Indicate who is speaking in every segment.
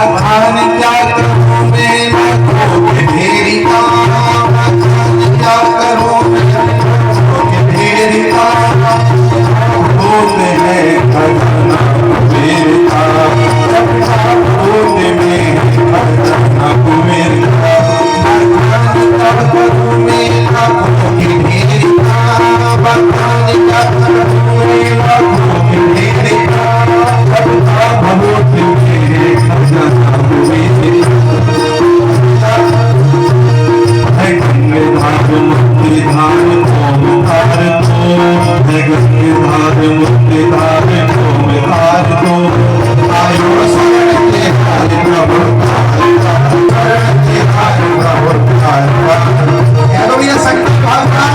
Speaker 1: बखान क्या करूं मैं लाखों के ढेरी का, बखान क्या करूं मैं लाखों के ढेरी का, होते हैं खजाना कुबेर का, होते में खजाना कुबेर का, बखान क्या करूं मैं लाखों के ढेरी का, बखान क्या करूं मैं लाखों के ढेरी का, होते में खजाना कुबेर का, गंगे धार मुक्ति धार को धार को, गंगे धार मुक्ति धार को धार को, आयो शरण के हार प्रभु शरण के हार प्रभु। यारो भैया संकल्प भावना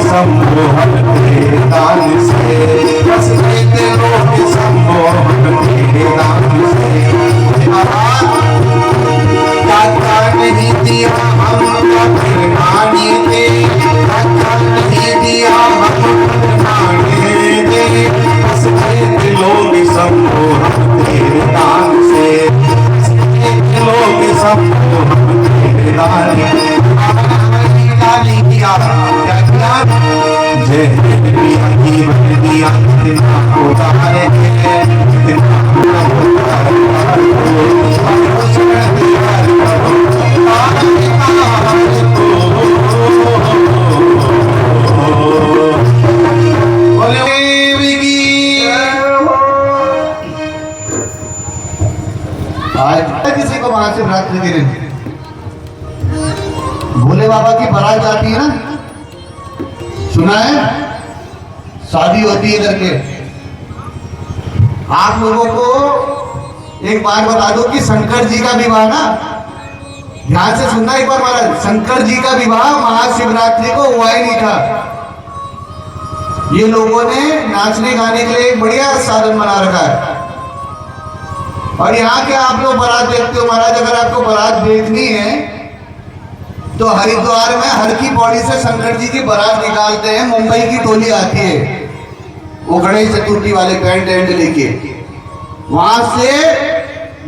Speaker 1: सम्मोहन तेरे दान से, बस देते लोग सम्मोहन तेरे दान से, क्या नहीं दिया हमको फरमाने दे, क्या नहीं दिया हमको फरमाने दे, बस देते लोग सम्मोहन तेरे दान से, बस देते लोग सम्मोहन तेरे दान से। जय दिया जीवन दिया जितना उतारे हैं, जितना आज किसी को महाशिवरात्रि के दिन भोले बाबा की बारात जाती है ना, सुना है? शादी होती है करके। आप लोगों को एक बात बता दो कि शंकर जी का विवाह ना, ध्यान से सुनना एक बार महाराज, शंकर जी का विवाह महाशिवरात्रि को हुआ ही नहीं था। ये लोगों ने नाचने गाने के लिए एक बढ़िया साधन बना रखा है। और यहाँ के आप लोग बारात देखते हो महाराज, अगर आपको बारात देखनी है तो हरिद्वार में हर की पौड़ी से शंकर जी की बारात निकालते हैं, मुंबई की टोली आती है वो गणेश चतुर्थी वाले पैंट एंड लेके, वहां से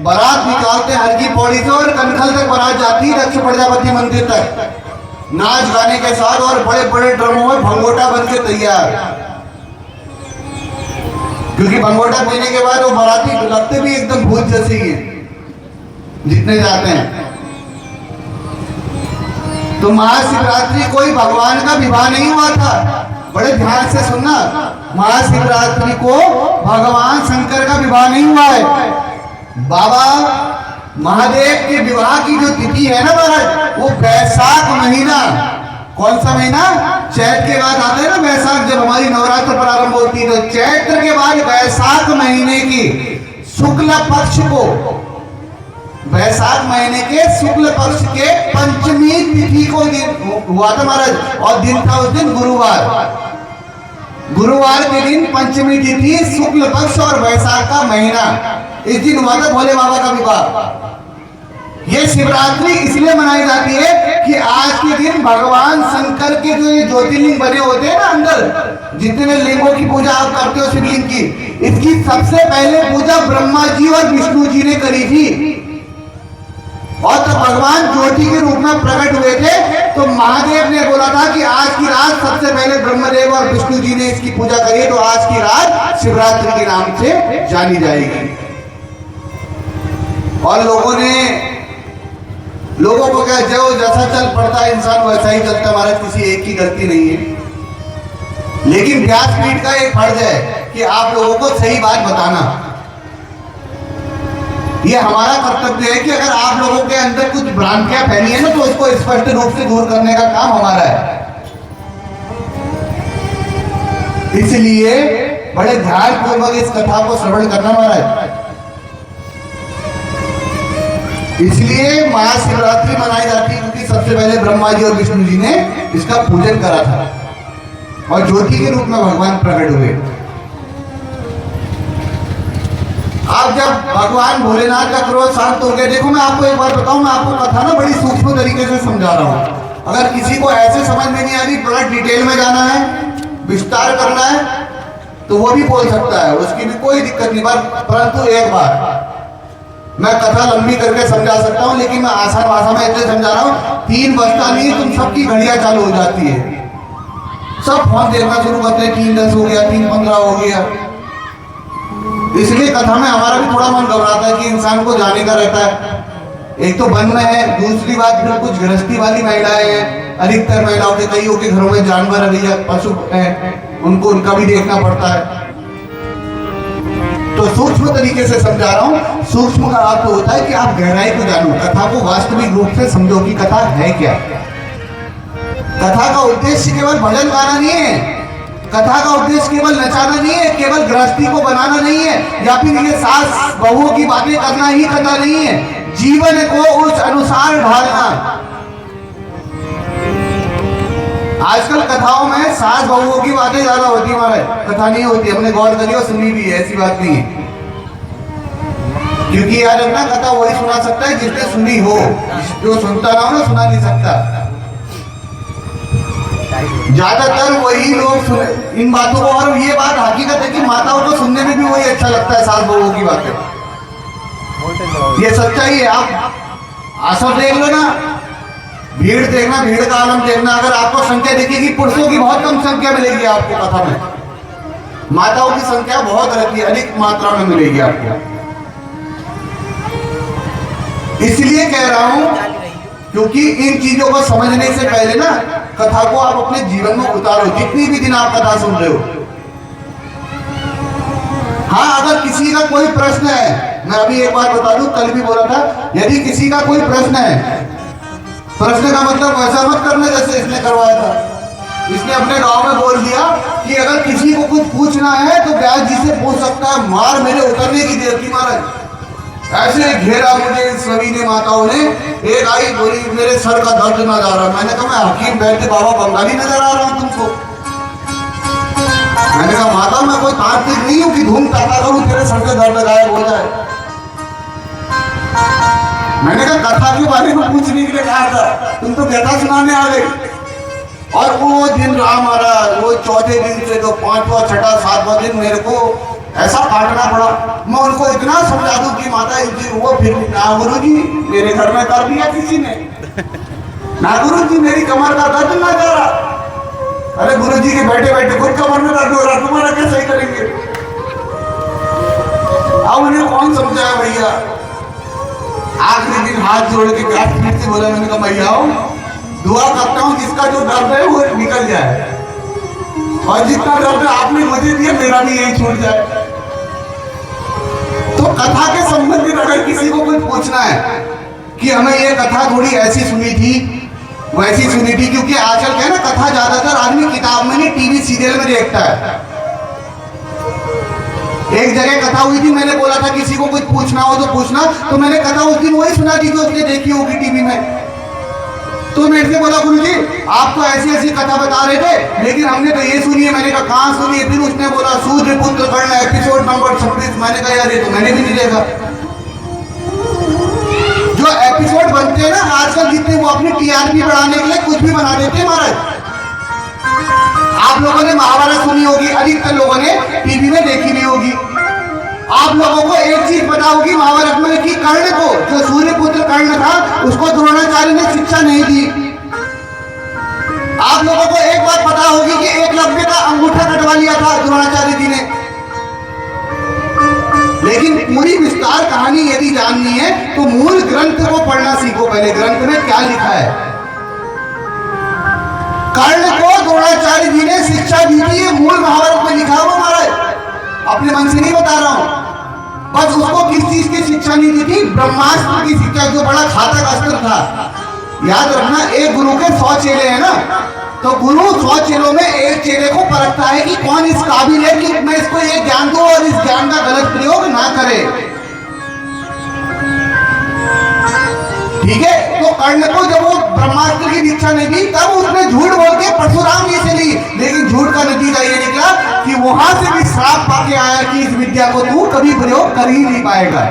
Speaker 1: बारात निकालते हैं हर की पौड़ी से और कनखल तक बारात जाती है, दक्ष प्रजापति मंदिर तक, नाच गाने के साथ और बड़े बड़े ड्रमों में भंगोटा बन के तैयार। क्योंकि भंगोटा पीने के बाद वो बाराती लगते भी एकदम भूत जैसे ही जितने जाते हैं। तो महाशिवरात्रि कोई भगवान का विवाह नहीं हुआ था, बड़े ध्यान से सुनना, महाशिवरात्रि को भगवान शंकर का विवाह नहीं हुआ है। बाबा महादेव के विवाह की जो तिथि है ना महाराज, वो वैशाख महीना, कौन सा महीना? चैत्र के बाद आता है ना वैशाख, जब हमारी नवरात्र प्रारंभ होती है, तो चैत्र के बाद वैशाख महीने की शुक्ल पक्ष को, वैशाख महीने के शुक्ल पक्ष के पंचमी तिथि को हुआ था महाराज, और दिन था उस दिन गुरुवार। गुरुवार के दिन पंचमी तिथि, शुक्ल पक्ष और वैशाख का महीना, इस दिन हुआ था भोले बाबा का विवाह। ये शिवरात्रि इसलिए मनाई जाती है कि आज के दिन भगवान शंकर के जो ये ज्योतिर्लिंग बने होते हैं ना, अंदर जितने लिंगों की पूजा आप करते हो शिवलिंग की, इसकी सबसे पहले पूजा ब्रह्मा जी और विष्णु जी ने करी थी। और तब भगवान ज्योति के रूप में प्रकट हुए थे, तो महादेव ने बोला था कि आज की रात सबसे पहले ब्रह्मदेव और विष्णु जी ने इसकी पूजा करी, तो आज की रात शिवरात्रि के नाम से जानी जाएगी। और लोगों को क्या, जो जैसा चल पड़ता है इंसान वैसा ही चलता, हमारा किसी एक की गलती नहीं है। लेकिन व्यासपीठ का एक फर्ज है कि आप लोगों को सही बात बताना। ये हमारा कर्तव्य है कि अगर आप लोगों के अंदर कुछ भ्रांतियां फैली है ना, तो उसको स्पष्ट रूप से दूर करने का काम हमारा है। इसलिए बड़े ध्यान पूर्वक इस कथा को श्रवण करना महाराज। इसलिए महाशिवरात्रि मनाई जाती है क्योंकि सबसे पहले ब्रह्मा जी और विष्णु जी ने इसका पूजन करा था और ज्योति के रूप में भगवान प्रकट हुए। अब जब भगवान भोलेनाथ का क्रोध शांत हो गया, देखो मैं आपको एक बार बताऊं, मैं आपको कथा ना बड़ी सूक्ष्म तरीके से समझा रहा हूं। अगर किसी को ऐसे समझ में नहीं आ रही, बड़ा डिटेल में जाना है, विस्तार करना है, तो वो भी बोल सकता है, उसकी भी कोई दिक्कत नहीं। परंतु एक बार मैं कथा लंबी करके समझा सकता हूं, लेकिन मैं आसान भाषा में ऐसे समझा रहा हूं। 3 बजता नहीं तुम सबकी घड़ियां चालू हो जाती है, सब फोन देखना शुरू करते हैं, 3:10 हो गया, 3:15 हो गया। इसलिए कथा में हमारा भी थोड़ा मन घबराता है कि इंसान को जाने का रहता है। एक तो वन में है, दूसरी बात फिर कुछ गृहस्थी वाली महिलाएं हैं, अधिकतर महिलाओं के, कईयों के घरों में जानवर है, पशु हैं, उनको उनका भी देखना पड़ता है। तो सूक्ष्म तरीके से समझा रहा हूं। सूक्ष्म का अर्थ होता है कि आप गहराई को जानो, कथा को वास्तविक रूप से समझो कि कथा है क्या। कथा का उद्देश्य केवल भजन गाना नहीं है, कथा का उद्देश्य केवल नचाना नहीं है, केवल गृहस्थी को बनाना नहीं है, या फिर ये सास बहुओं की बातें करना ही कथा नहीं है, जीवन को उस अनुसार ढालना। आजकल कथाओं में सास बहुओं की बातें ज्यादा होती है महाराज, कथा नहीं होती। हमने गौर करी और सुनी भी है, ऐसी बात नहीं है। क्योंकि याद रखना, कथा वही सुना सकता है जिसने सुनी हो, जो सुनता ना हो ना सुना नहीं सकता। ज्यादातर वही लोग इन बातों को, और ये बात हकीकत है कि माताओं को सुनने में भी वही अच्छा लगता है, सास बहुओं की बातें। ये सच्चाई है। आप आसर देख लो ना, भीड़ देखना, भीड़ का आलम देखना। अगर आपको संख्या दिखेगी, पुरुषों की बहुत कम संख्या मिलेगी आपको कथा में, माताओं की संख्या बहुत रहती है, अधिक मात्रा में मिलेगी आपको। इसलिए कह रहा हूं क्योंकि इन चीजों को समझने से पहले ना कथा को आप अपने जीवन में उतारो, जितनी भी दिन आप कथा सुन रहे हो। हाँ, अगर किसी का कोई प्रश्न है, मैं अभी एक बार बता दूं, कल भी बोला था, यदि किसी का कोई प्रश्न है, प्रश्न का मतलब वैसा मत करना जैसे इसने करवाया था। इसने अपने गांव में बोल दिया कि अगर किसी को कुछ पूछना है तो व्यास जी से पूछ सकता है। मार मेरे उतरने की देर थी महाराज, ऐसे घेरा मुझे सभी ने, माताओं ने। एक आई बोली मेरे सर का दर्द ना जा रहा। मैंने कहा मैं हकीम बैठे बाबा बंगाली नजर आ रहा हूं तुमको। मैंने कहा माता मैं कोई तांत्रिक नहीं हूं कि धूम ताता करूं तेरे सर का दर्द गायब हो जाए। मैंने कहा कथा के बारे में पूछने के लिए कहा था, तुम तो कथा सुनाने आ गए। और वो दिन रहा हमारा, वो चौथे दिन से तो 5वां 6वां 7वां दिन मेरे को ऐसा काटना पड़ा। मैं उनको इतना समझा दूं कि माता जी वो फिर ना गुरु जी मेरे घर में कर दिया किसी ने, ना गुरु जी मेरी कमर का दर्द ना जा रहा। अरे गुरु जी के बैठे बैठे खुद कमर में दर्द हो रहा, तुम्हारा कैसे ही करेंगे। अब उन्हें कौन समझाया भैया। आखिरी दिन हाथ जोड़ के प्यार फिर से बोला, मैंने कहा भैया दुआ करता हूँ जिसका जो दर्द है वो निकल जाए, और जितना दर्द आपने मुझे दिया मेरा भी यही छूट जाए। तो कथा के संबंधित अगर किसी को कुछ पूछना है कि हमें ये कथा थोड़ी ऐसी सुनी थी वैसी सुनी थी, क्योंकि आजकल क्या है ना, कथा ज्यादातर आदमी किताब में नहीं टीवी सीरियल में देखता है। एक जगह कथा हुई थी, मैंने बोला था किसी को कुछ पूछना हो तो पूछना, तो मैंने कथा उस दिन वही सुना थी जो उसने देखी होगी टीवी में। तो मेरे से बोला गुरुजी आप तो ऐसी ऐसी कथा बता रहे थे, लेकिन हमने तो ये सुनी है। मैंने कहा कहाँ सुनी है? फिर उसने बोला सूर्य पुत्र कर्ण एपिसोड नंबर 26। मैंने कहा यार ये तो मैंने भी नहीं देखा। जो एपिसोड बनते हैं ना आजकल जितने, वो अपनी टीआरपी बढ़ाने के लिए कुछ भी बना देते हैं महाराज। आप लोगों ने महाभारत सुनी होगी, अधिकतर लोगों ने टीवी में देखी नहीं होगी। आप लोगों को एक चीज पता होगी महाभारत में कि कर्ण को, जो सूर्य पुत्र कर्ण था, उसको द्रोणाचार्य ने शिक्षा नहीं दी। आप लोगों को एक बात पता होगी कि एकलव्य का अंगूठा कटवा लिया था द्रोणाचार्य जी ने। लेकिन पूरी विस्तार कहानी यदि जाननी है तो मूल ग्रंथ को पढ़ना सीखो। पहले ग्रंथ में क्या लिखा है। कर्ण को द्रोणाचार्य जी ने शिक्षा दी थी, ये मूल महाभारत में लिखा हुआ महाराज, अपने मन से नहीं बता रहा हूं। बस उसको किस चीज की शिक्षा नहीं दी थी? ब्रह्मास्त्र की शिक्षा, जो बड़ा घातक अस्त्र था। याद रखना, एक गुरु के 100 चेले हैं ना, तो गुरु 100 चेलों में एक चेले को परखता है कि कौन इस काबिल है कि मैं इसको ये ज्ञान दूं और इस ज्ञान का गलत प्रयोग ना करे। ठीक है, तो कर्ण को जब वो ब्रह्मास्त्र की दीक्षा नहीं दी, तब उसने झूठ बोल के परशुराम जी से ली, लेकिन झूठ का नतीजा ये निकला कि वहां से भी श्राप पाके आया कि इस विद्या को तू कभी प्रयोग कर ही नहीं पाएगा।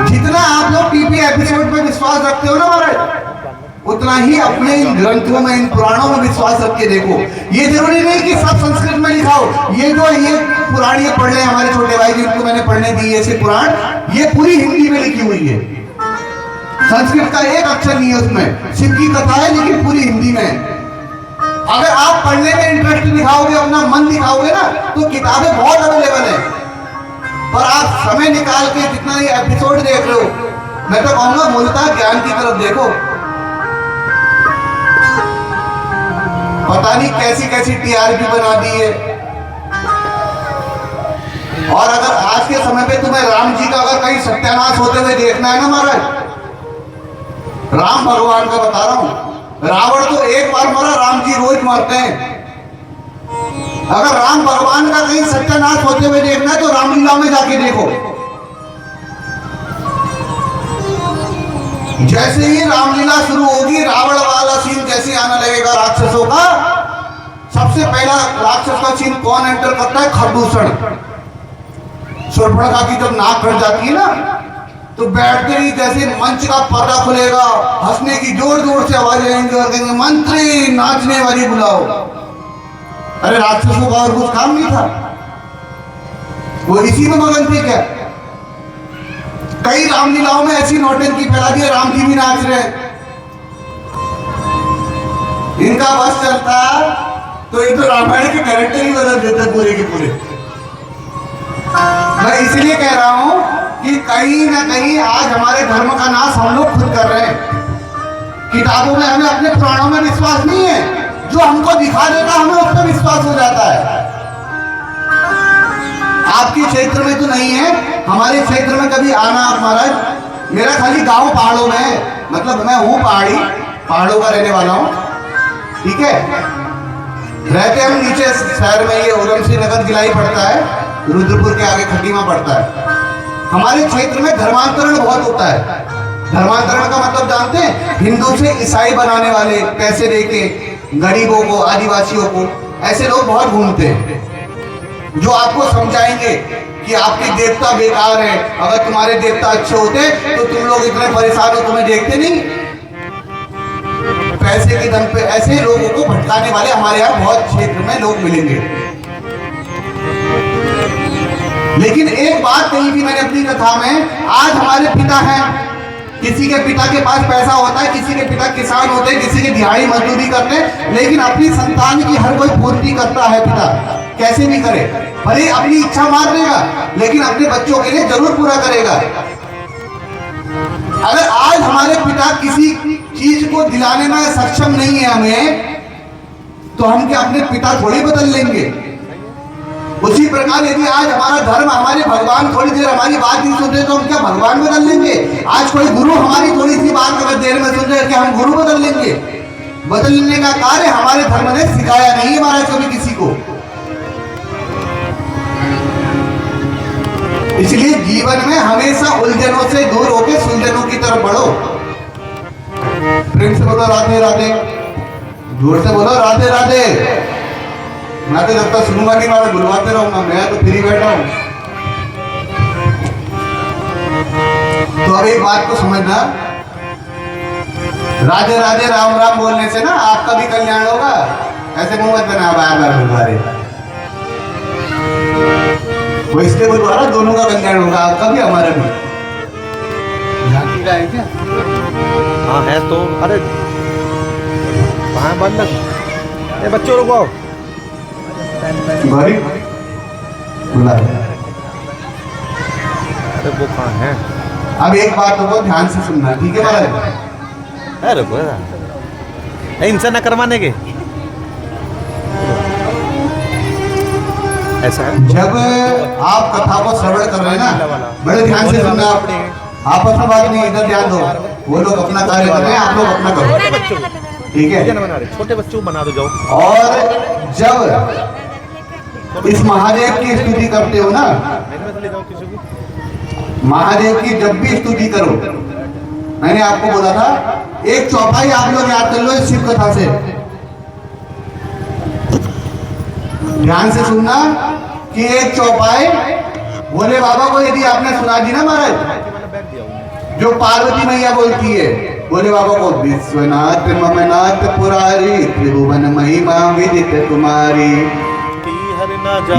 Speaker 1: जितना आप लोग टीवी एपिसोड पे विश्वास रखते हो ना महाराज, उतना ही अपने इन ग्रंथों में, इन पुराणों में विश्वास रख के देखो। ये जरूरी नहीं कि सब संस्कृत में लिखा हो। ये जो ये पुराण ये पढ़ ले हमारे छोटे भाई, जिनको मैंने पढ़ने दी ऐसे पुराण, ये पूरी हिंदी में लिखी हुई है। संस्कृत का एक अक्षर नहीं है उसमें। शिव की कथा है लेकिन पूरी हिंदी में। अगर आप पढ़ने में इंटरेस्ट दिखाओगे, अपना मन दिखाओगे ना, तो किताबें बहुत अवेलेबल है। पर आप समय निकाल के जितना ये एपिसोड देख रहे हो, मैं तो कहूंगा मूलतः ज्ञान की तरफ देखो। पता नहीं कैसी कैसी टीआरपी बना दी है। और अगर आज के समय पे तुम्हें राम जी का अगर कहीं सत्यानाश होते हुए देखना है ना महाराज, राम भगवान का बता रहा हूं, रावण तो एक बार मरा, राम जी रोज मरते हैं। अगर राम भगवान का कहीं सत्यानाश होते हुए देखना है तो रामलीला में जाके देखो। जैसे ही रामलीला शुरू होगी, रावण वाला सीन जैसे आने लगेगा राक्षसों का, सबसे पहला राक्षस का सीन कौन एंटर करता है? खरदूषण। शूर्पणखा की जब नाक कट जाती है ना, तो बैठते ही जैसे मंच का पर्दा खुलेगा, हंसने की जोर जोर से आवाज आएंगी और कहेंगे मंत्री नाचने वाली बुलाओ। अरे राक्षसों का और कुछ काम नहीं था? वो इसी में मगन थे क्या? कई रामलीलाओं में ऐसी नौटंकी फैला दी, राम जी भी नाच रहे। इनका बस चलता तो ये तो रामायण के कैरेक्टर ही बदल देते पूरे के पूरे। मैं इसलिए कह रहा हूं कि कहीं ना कहीं आज हमारे धर्म का नाश हम लोग खुद कर रहे हैं। किताबों में हमें अपने पुराणों में विश्वास नहीं है, जो हमको दिखा देता हमें उस पर विश्वास हो जाता है। आपके क्षेत्र में तो नहीं है, हमारे क्षेत्र में कभी आना महाराज। मेरा खाली गांव पहाड़ों में है, मतलब मैं हूं पहाड़ी, पहाड़ों का रहने वाला हूं। ठीक है, रहते हम नीचे शहर में, ये उधमसिंह नगर जिला ही पड़ता है, रुद्रपुर के आगे खटीमा पड़ता है। हमारे क्षेत्र में धर्मांतरण बहुत होता है। धर्मांतरण का मतलब जानते हैं? हिंदू से ईसाई बनाने वाले, पैसे देके गरीबों को, आदिवासियों को, ऐसे लोग बहुत घूमते हैं, जो आपको समझाएंगे कि आपके देवता बेकार है। अगर तुम्हारे देवता अच्छे होते तो तुम लोग इतने परेशान हो, तुम्हें देखते नहीं। पैसे के दम पे ऐसे लोगों को भटकाने वाले हमारे यहाँ बहुत क्षेत्र में लोग मिलेंगे। लेकिन एक बात कही थी मैंने अपनी कथा में, आज हमारे पिता हैं, किसी के पिता के पास पैसा होता है, किसी के पिता किसान होते हैं, किसी के दिहाड़ी मजदूरी करते हैं, लेकिन अपनी संतान की हर कोई पूर्ति करता है पिता, कैसे भी करे। भले अपनी इच्छा मार देगा, लेकिन अपने बच्चों के लिए जरूर पूरा करेगा। अगर आज हमारे पिता किसी चीज को दिलाने में सक्षम नहीं है हमें, तो हम क्या अपने पिता थोड़ी बदल लेंगे? उसी प्रकार यदि आज हमारा धर्म, हमारे भगवान थोड़ी देर हमारी बात नहीं सुन रहे तो हम क्या भगवान बदल लेंगे? आज कोई गुरु हमारी थोड़ी सी बात अगर देर में सुन रहे क्या हम गुरु बदल लेंगे? बदलने का कार्य हमारे धर्म ने सिखाया नहीं है महाराज कभी किसी को। इसलिए जीवन में हमेशा उलझनों से दूर होकर सुलझनों की तरफ बढ़ो। प्रेम से बोलो राधे राधे, जोर से बोलो राधे राधे। मैं तो जब तक सुनूंगा नहीं मैं बुलवाते रहूंगा, मैं तो फ्री बैठा हूं। तो अब एक बात को समझना, राधे राधे राम राम बोलने से ना आपका भी कल्याण होगा। ऐसे मुंह मत बना बार बार बुलवा रहे, वो इसलिए बुलवा रहा, दोनों का कल्याण होगा, आपका भी हमारा भी। झांकी का है क्या?
Speaker 2: हाँ है तो। अरे कहाँ बंद? ये बच्चों रुको,
Speaker 1: भाई बुला।
Speaker 2: अरे वो कहाँ है?
Speaker 1: अब एक बात तो ध्यान से सुनना, ठीक है महाराज?
Speaker 2: अरे रुको, इनसे न करवाने के। ऐसा है।
Speaker 1: जब आप कथा को श्रवण कर रहे हैं ना, बड़े ध्यान से सुनना। आपस में बात नहीं, इधर ध्यान दो। वो लोग अपना कार्य कर रहे हैं, आप लोग अपना करो,
Speaker 2: छोटे बच्चों
Speaker 1: ठीक है।
Speaker 2: बना रहे, छोटे बच्चों को बना दो जाओ।
Speaker 1: और जब इस महादेव की स्तुति करते हो ना,
Speaker 2: ले जाओ किसी को।
Speaker 1: महादेव की जब भी स्तुति करो, मैंने आपको बोला था एक चौपाई आप लोग याद कर लो इस शिव कथा से। ध्यान से सुनना कि एक चौपाई भोले बाबा को यदि आपने सुना दी ना महाराज, जो पार्वती मैया बोलती है भोले बाबा को, विश्वनाथ ममनाथ पुरारी त्रिभुवन महिमा विदित तुम्हारी,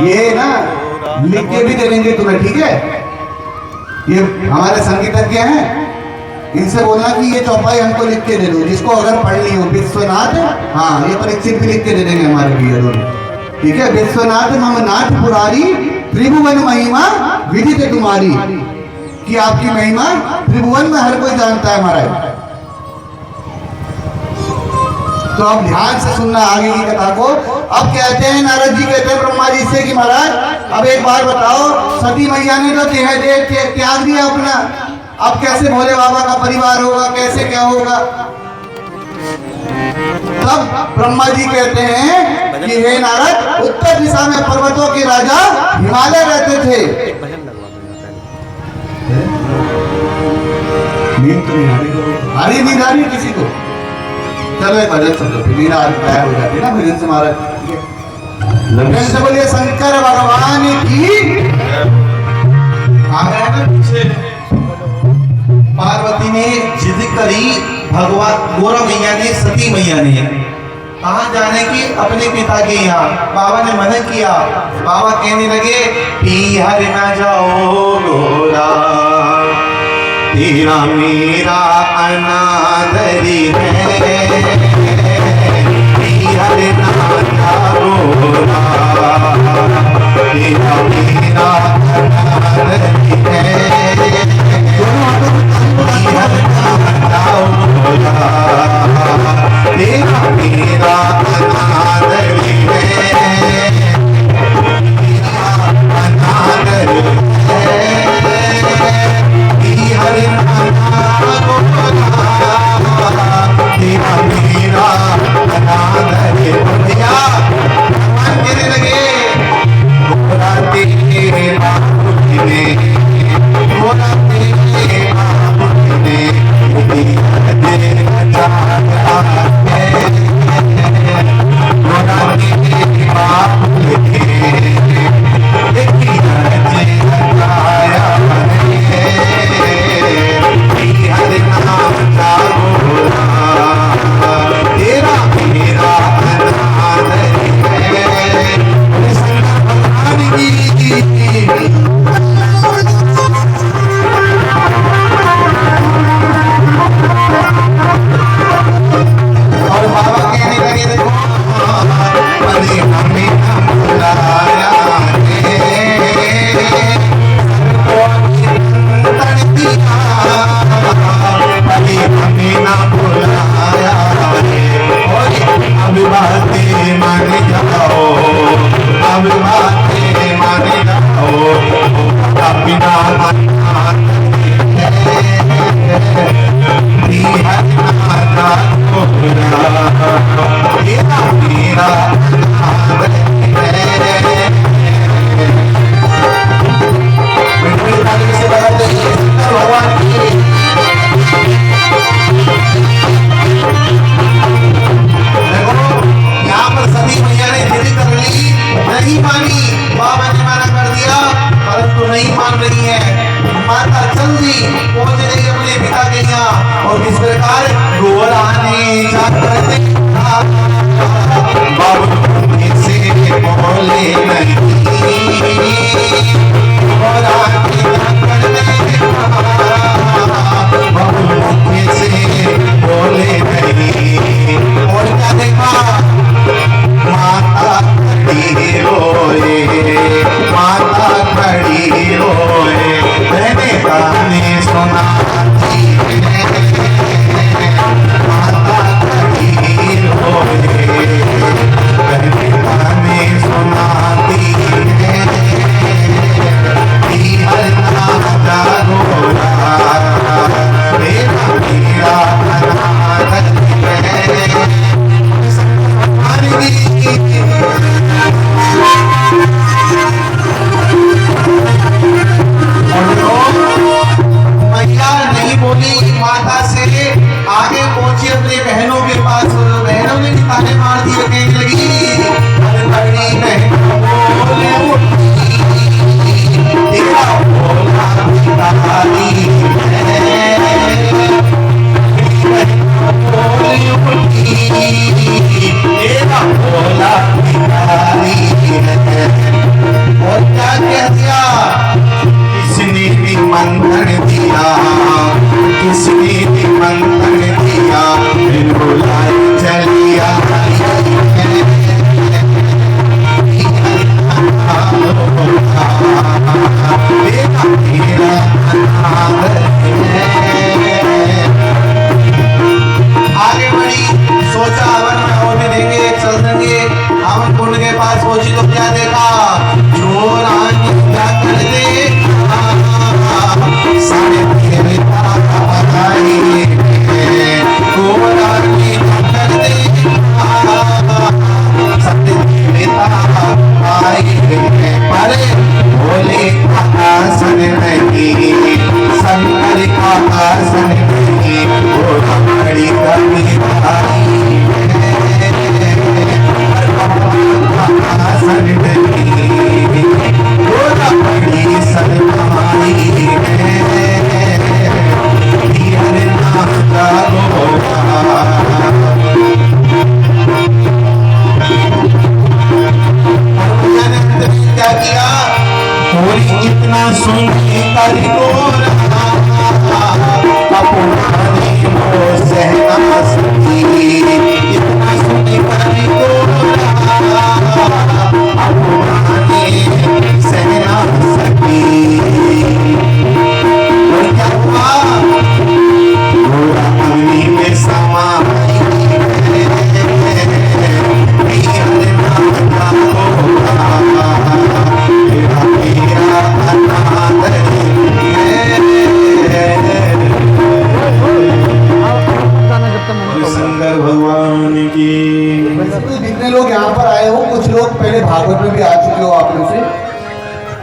Speaker 1: ये ना लिख के भी दे देंगे तुम्हें, ठीक है। ये हमारे संगीतज्ञ हैं, इनसे बोलना कि ये चौपाई हमको लिख के दे दो, जिसको अगर पढ़नी हो। विश्वनाथ, हाँ ये परीक्षित भी लिख के दे देंगे हमारे भैया दोनों, ठीक है। विश्वनाथ ममनाथ पुरारी त्रिभुवन महिमा विदित तुम्हारी, कि आपकी महिमा त्रिभुवन में हर कोई जानता है महाराज। तो अब ध्यान से सुनना आगे की कथा को। अब कहते हैं नारद जी कहते हैं ब्रह्मा जी से कि महाराज अब एक बार बताओ, सती मैया ने तो देह त्याग दिया अपना, अब कैसे भोले बाबा का परिवार होगा, कैसे क्या होगा। तब ब्रह्मा जी कहते हैं कि हे नारद, उत्तर दिशा में पर्वतों के राजा हिमालय रहते थे। नींद तो नहीं आ रही, नींद आ रही किसी को? चलो एक भजन सुन लो, फिर नींद गायब हो जाती है ना भजन से महाराज। लगन से बोलिए शंकर भगवान की। आ गए ना पीछे। पार्वती ने जिद करी, भगवान गौरा मैया ने, सती मैया ने कहाँ जाने की, अपने पिता के यहाँ। बाबा ने मना किया, बाबा कहने लगे पीहर न जाओ गौरा, तेरा मेरा अनादरी है, पीहर न जाओ गौरा, तेरा मेरा अनादरी है, पीहर न जाओ गौरा, तेरा मेरा अनादरी है, तेरा अनादरी है, हरे तेरा मेरा अनादरी है। भगवान कहने लगे गोरा तेरा मुझने, गोरा तेरा मुझने,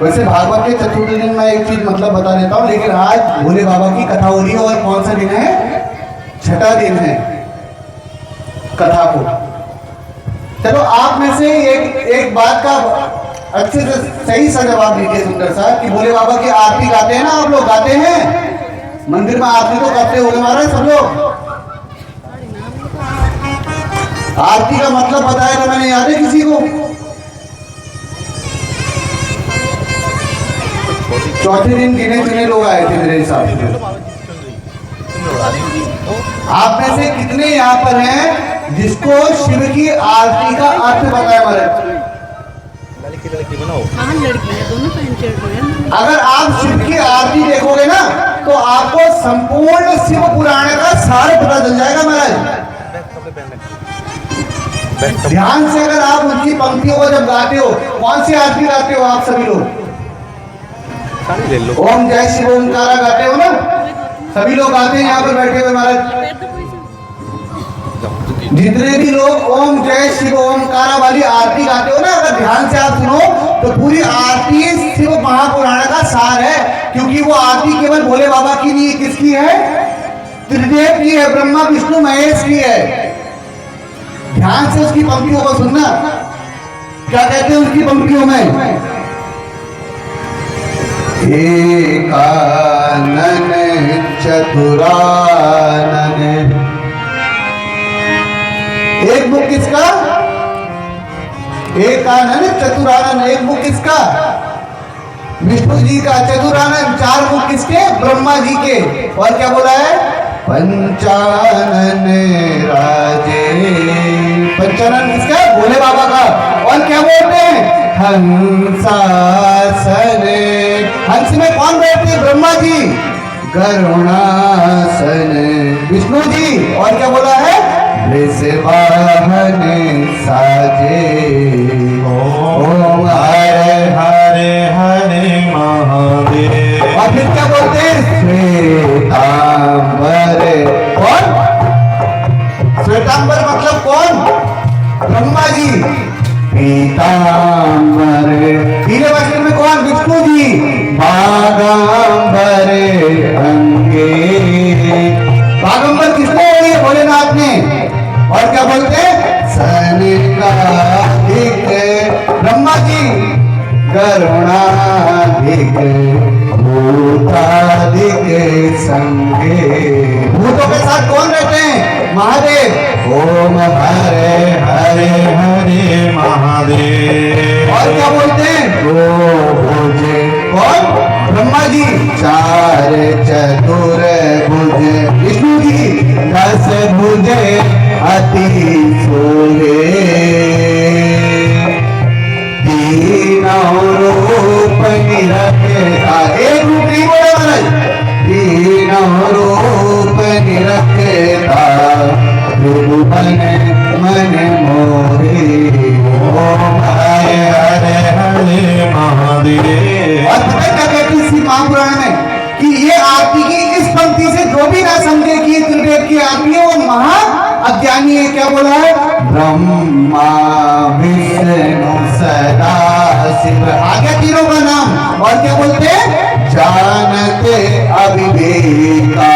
Speaker 1: वैसे भागवत के चतुर्थ दिन में एक चीज मतलब बता देता हूँ, लेकिन आज भोले बाबा की कथा हो रही है और कौन सा दिन है? छठा दिन है कथा को। चलो आप में से एक बात का अच्छे से सही सा जवाब दीजिए सुंदर साहब कि भोले बाबा की आरती गाते हैं ना आप लोग? गाते हैं मंदिर में आरती तो करते होंगे महाराज सब लोग। आरती का मतलब बताया था मैंने, याद है किसी को? चौथे दिन गिने चुने लोग आए थे मेरे हिसाब से। आप में से कितने यहाँ पर हैं जिसको शिव की आरती का अर्थ बताया महाराज? अगर आप शिव की आरती देखोगे ना तो आपको संपूर्ण शिव पुराण का सार पता चल जाएगा महाराज। ध्यान से अगर आप उनकी पंक्तियों को जब गाते हो, कौन सी आरती गाते हो आप सभी लोग? ओम जय शिव ओमकारा गाते हो ना? सभी लोग गाते हैं यहाँ पर बैठे हुए महाराज। जितने भी लोग ओम जय शिव ओमकारा वाली आरती गाते हो ना, अगर ध्यान से आप सुनो तो पूरी आरती शिव महापुराण का सार है। क्योंकि वो आरती केवल भोले बाबा की नहीं, किसकी है? त्रिदेव की है, ब्रह्मा विष्णु महेश की है। ध्यान से उसकी पंक्तियों को सुनना, क्या कहते हैं उसकी पंक्तियों में? एकानन चतुरानन। एक मुख किसका? एकानन चतुरानन। एक मुख किसका? विष्णु जी का। चतुरानन, चार मुख किसके? ब्रह्मा जी के। और क्या बोला है? पंचानन राजे। पंचानन किसका? भोले बाबा का। और क्या बोलते हैं? हंसासन। हंस में कौन बैठते हैं? ब्रह्मा जी। गरुणासन विष्णु जी। और क्या बोला है? वृषवाहन साजे। ओम हरे हरे हरे महादेव। और फिर क्या बोलते हैं? श्वेतांबर। कौन? श्वेतांबर मतलब कौन? ब्रह्मा जी। पीतांबर, पीले वस्त्र में कौन? विष्णु जी। बागांबर अंगे। बागंबर किसने बोली? भोलेनाथ ने। और क्या बोलते हैं? सनिकाधिक ब्रह्मा जी। गरुणाधिक भूताधिक संगे। भूतों के साथ कौन रहते हैं? महादेव। ओम हरे हरे हरे महादेव। और क्या बोलते हैं? दो भुजे। कौन? ब्रह्मा जी। चार चतुर भुज विष्णु जी। 10 भुजे अति सोगे। तीनों रूप निरखता। एक रूप नहीं बोले महाराज, तीनों रूप निरखता। मन मन मोहे। ओम हरे हरे हरे महादेव। और पता क्या कहती है महापुराण में कि ये आरती की इस पंक्ति से जो भी ना समझे कि त्रिदेव की आरती है वो महा अज्ञानी है। क्या बोला है? ब्रह्मा विष्णु सदा शिव। आगे तीनों का नाम। और क्या बोलते हैं? जानते अविवेका।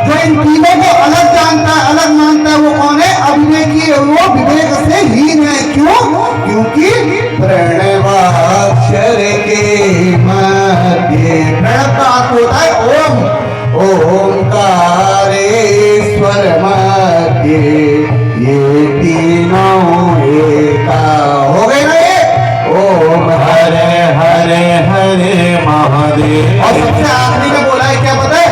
Speaker 1: जो इन तीनों को अलग जानता है, अलग मानता है, वो कौन है? अविवेकी है, वो विवेक से हीन है। क्यों? क्योंकि प्रणवाक्षर के मध्य, प्रणव का अर्थ होता है ओम, ओंकारेश्वर मध्य। ये तीनों एका हो गए ना ये? ओम हरे हरे हरे महादेव। और सबसे आखिरी में बोला है क्या पता है?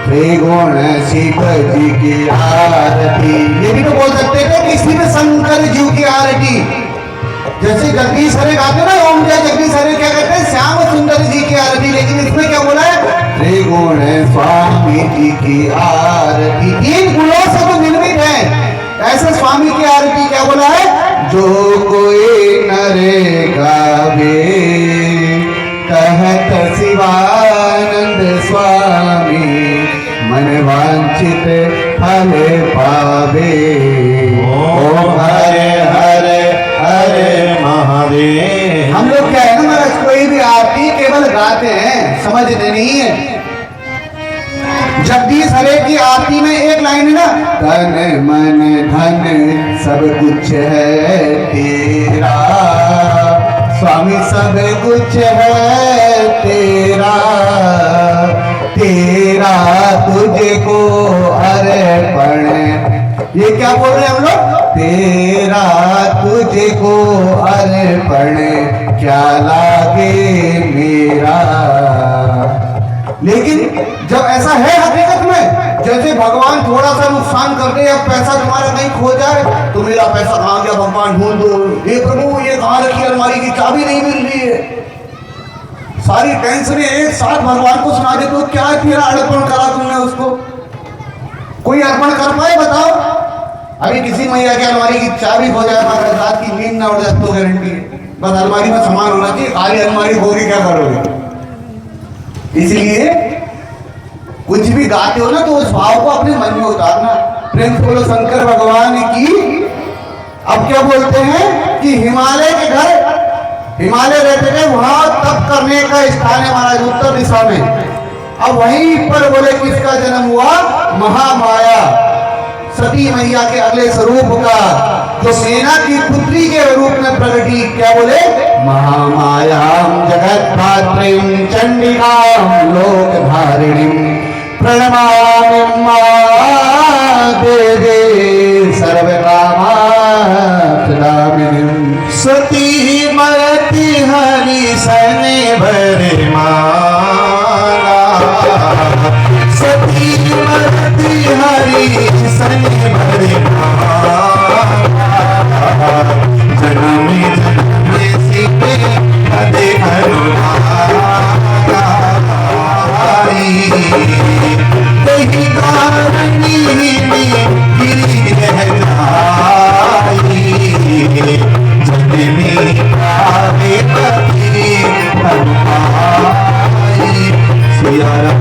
Speaker 1: त्रिगुण शिव जी की आरती। ये भी तो बोल सकते थे कि शिव शंकर जी की आरती। जैसे जगदीश हरे गाते ना ओम जय जगदीश हरे, क्या कहते हैं? श्याम सुंदर जी की आरती। लेकिन इसमें क्या बोला है? त्रिगुण स्वामी जी की आरती। 3 गुणों से तो निर्मित है ऐसे स्वामी की आरती। क्या बोला है? जो कोई नरे गावे कहत शिवानंद स्वामी। मन वांछित फल पावे। ओम हरे हरे हरे महादेव। हम लोग क्या है ना महाराज, कोई भी आरती केवल गाते हैं, समझते नहीं है। जगदीश हरे की आरती में एक लाइन है ना, तन मन धन सब कुछ है तेरा, स्वामी सब कुछ है तेरा, तेरा तुझको अर्पण। ये क्या बोल रहे हैं हम लोग, तेरा तुझको अर्पण क्या लागे मेरा। लेकिन जब ऐसा है हकीकत में, जैसे भगवान थोड़ा सा नुकसान कर दे या पैसा तुम्हारा कहीं खो जाए तो मेरा पैसा कहाँ गया भगवान ढूंढ दो, हे प्रभु ये कहाँ रखी अलमारी की चाबी नहीं मिल रही है। सारी टेंशन एक साथ भगवान को सुना दे तो क्या तेरा अर्पण करा तुमने उसको, कोई अर्पण कर पाए बताओ। अभी किसी मैया की अलमारी की चाबी खो जाए, रात की नींद ना उड़ जाए तो गारंटी बस अलमारी में सामान होना चाहिए, खाली अलमारी होगी क्या करोगे। इसलिए कुछ भी गाते हो ना तो उस भाव को अपने मन में उतारना। प्रेम से बोलो शंकर भगवान की। अब क्या बोलते हैं कि हिमालय के घर, हिमालय रहते थे वहां तप करने का स्थान है महाराज उत्तर दिशा में। अब वहीं पर बोले किसका जन्म हुआ, महामाया सती मैया के अगले स्वरूप का, जो सेना की पुत्री के रूप में प्रगटी, क्या बोले, महामायां जगत धात्रीं चंडिकां लोक धारिणीं प्रणमामि मां देवी सर्व कामार्थदायिनीं।
Speaker 2: सती मरती हरि सने भरे माला, सती मरती हरि सने भरे माला, जन्मे जन्मे सीते हदे दही कारणी में गिरी रह जाई, जन्मे आवे पति हनुमाई सिया राम।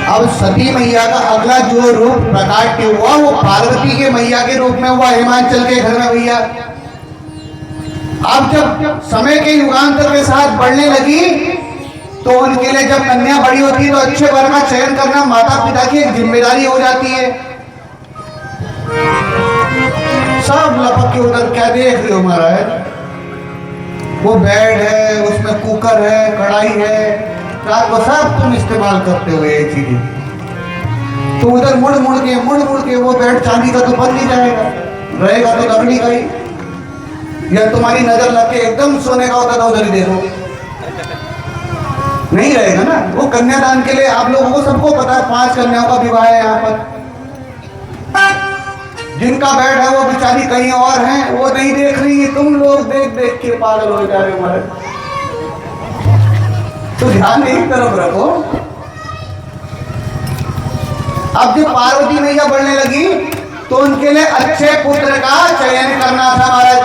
Speaker 1: अब सती मैया का अगला जो रूप प्रकाट्य हुआ वो पार्वती के मैया के रूप में हुआ हिमाचल के घर में भैया। अब जब समय के युगांतर के साथ बढ़ने लगी तो उनके लिए जब कन्या बड़ी होती है तो अच्छे वर का चयन करना माता पिता की एक जिम्मेदारी हो जाती है। सब लपक के उधर क्या देख रहे हो महाराज, वो बेड है, उसमें कुकर है, कढ़ाई है, रात को सब तुम इस्तेमाल करते हो ये चीजें। तो उधर मुड़ मुड़ के वो बेड चांदी का तो बन नहीं जाएगा, रहेगा तो लकड़ी का ही। या तुम्हारी नजर लग के एकदम सोने का होता था उधर ही देखो, नहीं रहेगा ना। वो कन्यादान के लिए आप लोगों को सबको पता है 5 कन्याओं का विवाह है यहाँ पर। जिनका बेड है वो बेचारी कहीं और हैं, वो नहीं देख रही है, तुम लोग देख देख के पागल हो जा रहे हो महाराज। तो ध्यान एक तरफ रखो। अब जब पार्वती मैया बढ़ने लगी तो उनके लिए अच्छे पुत्र का चयन करना था महाराज।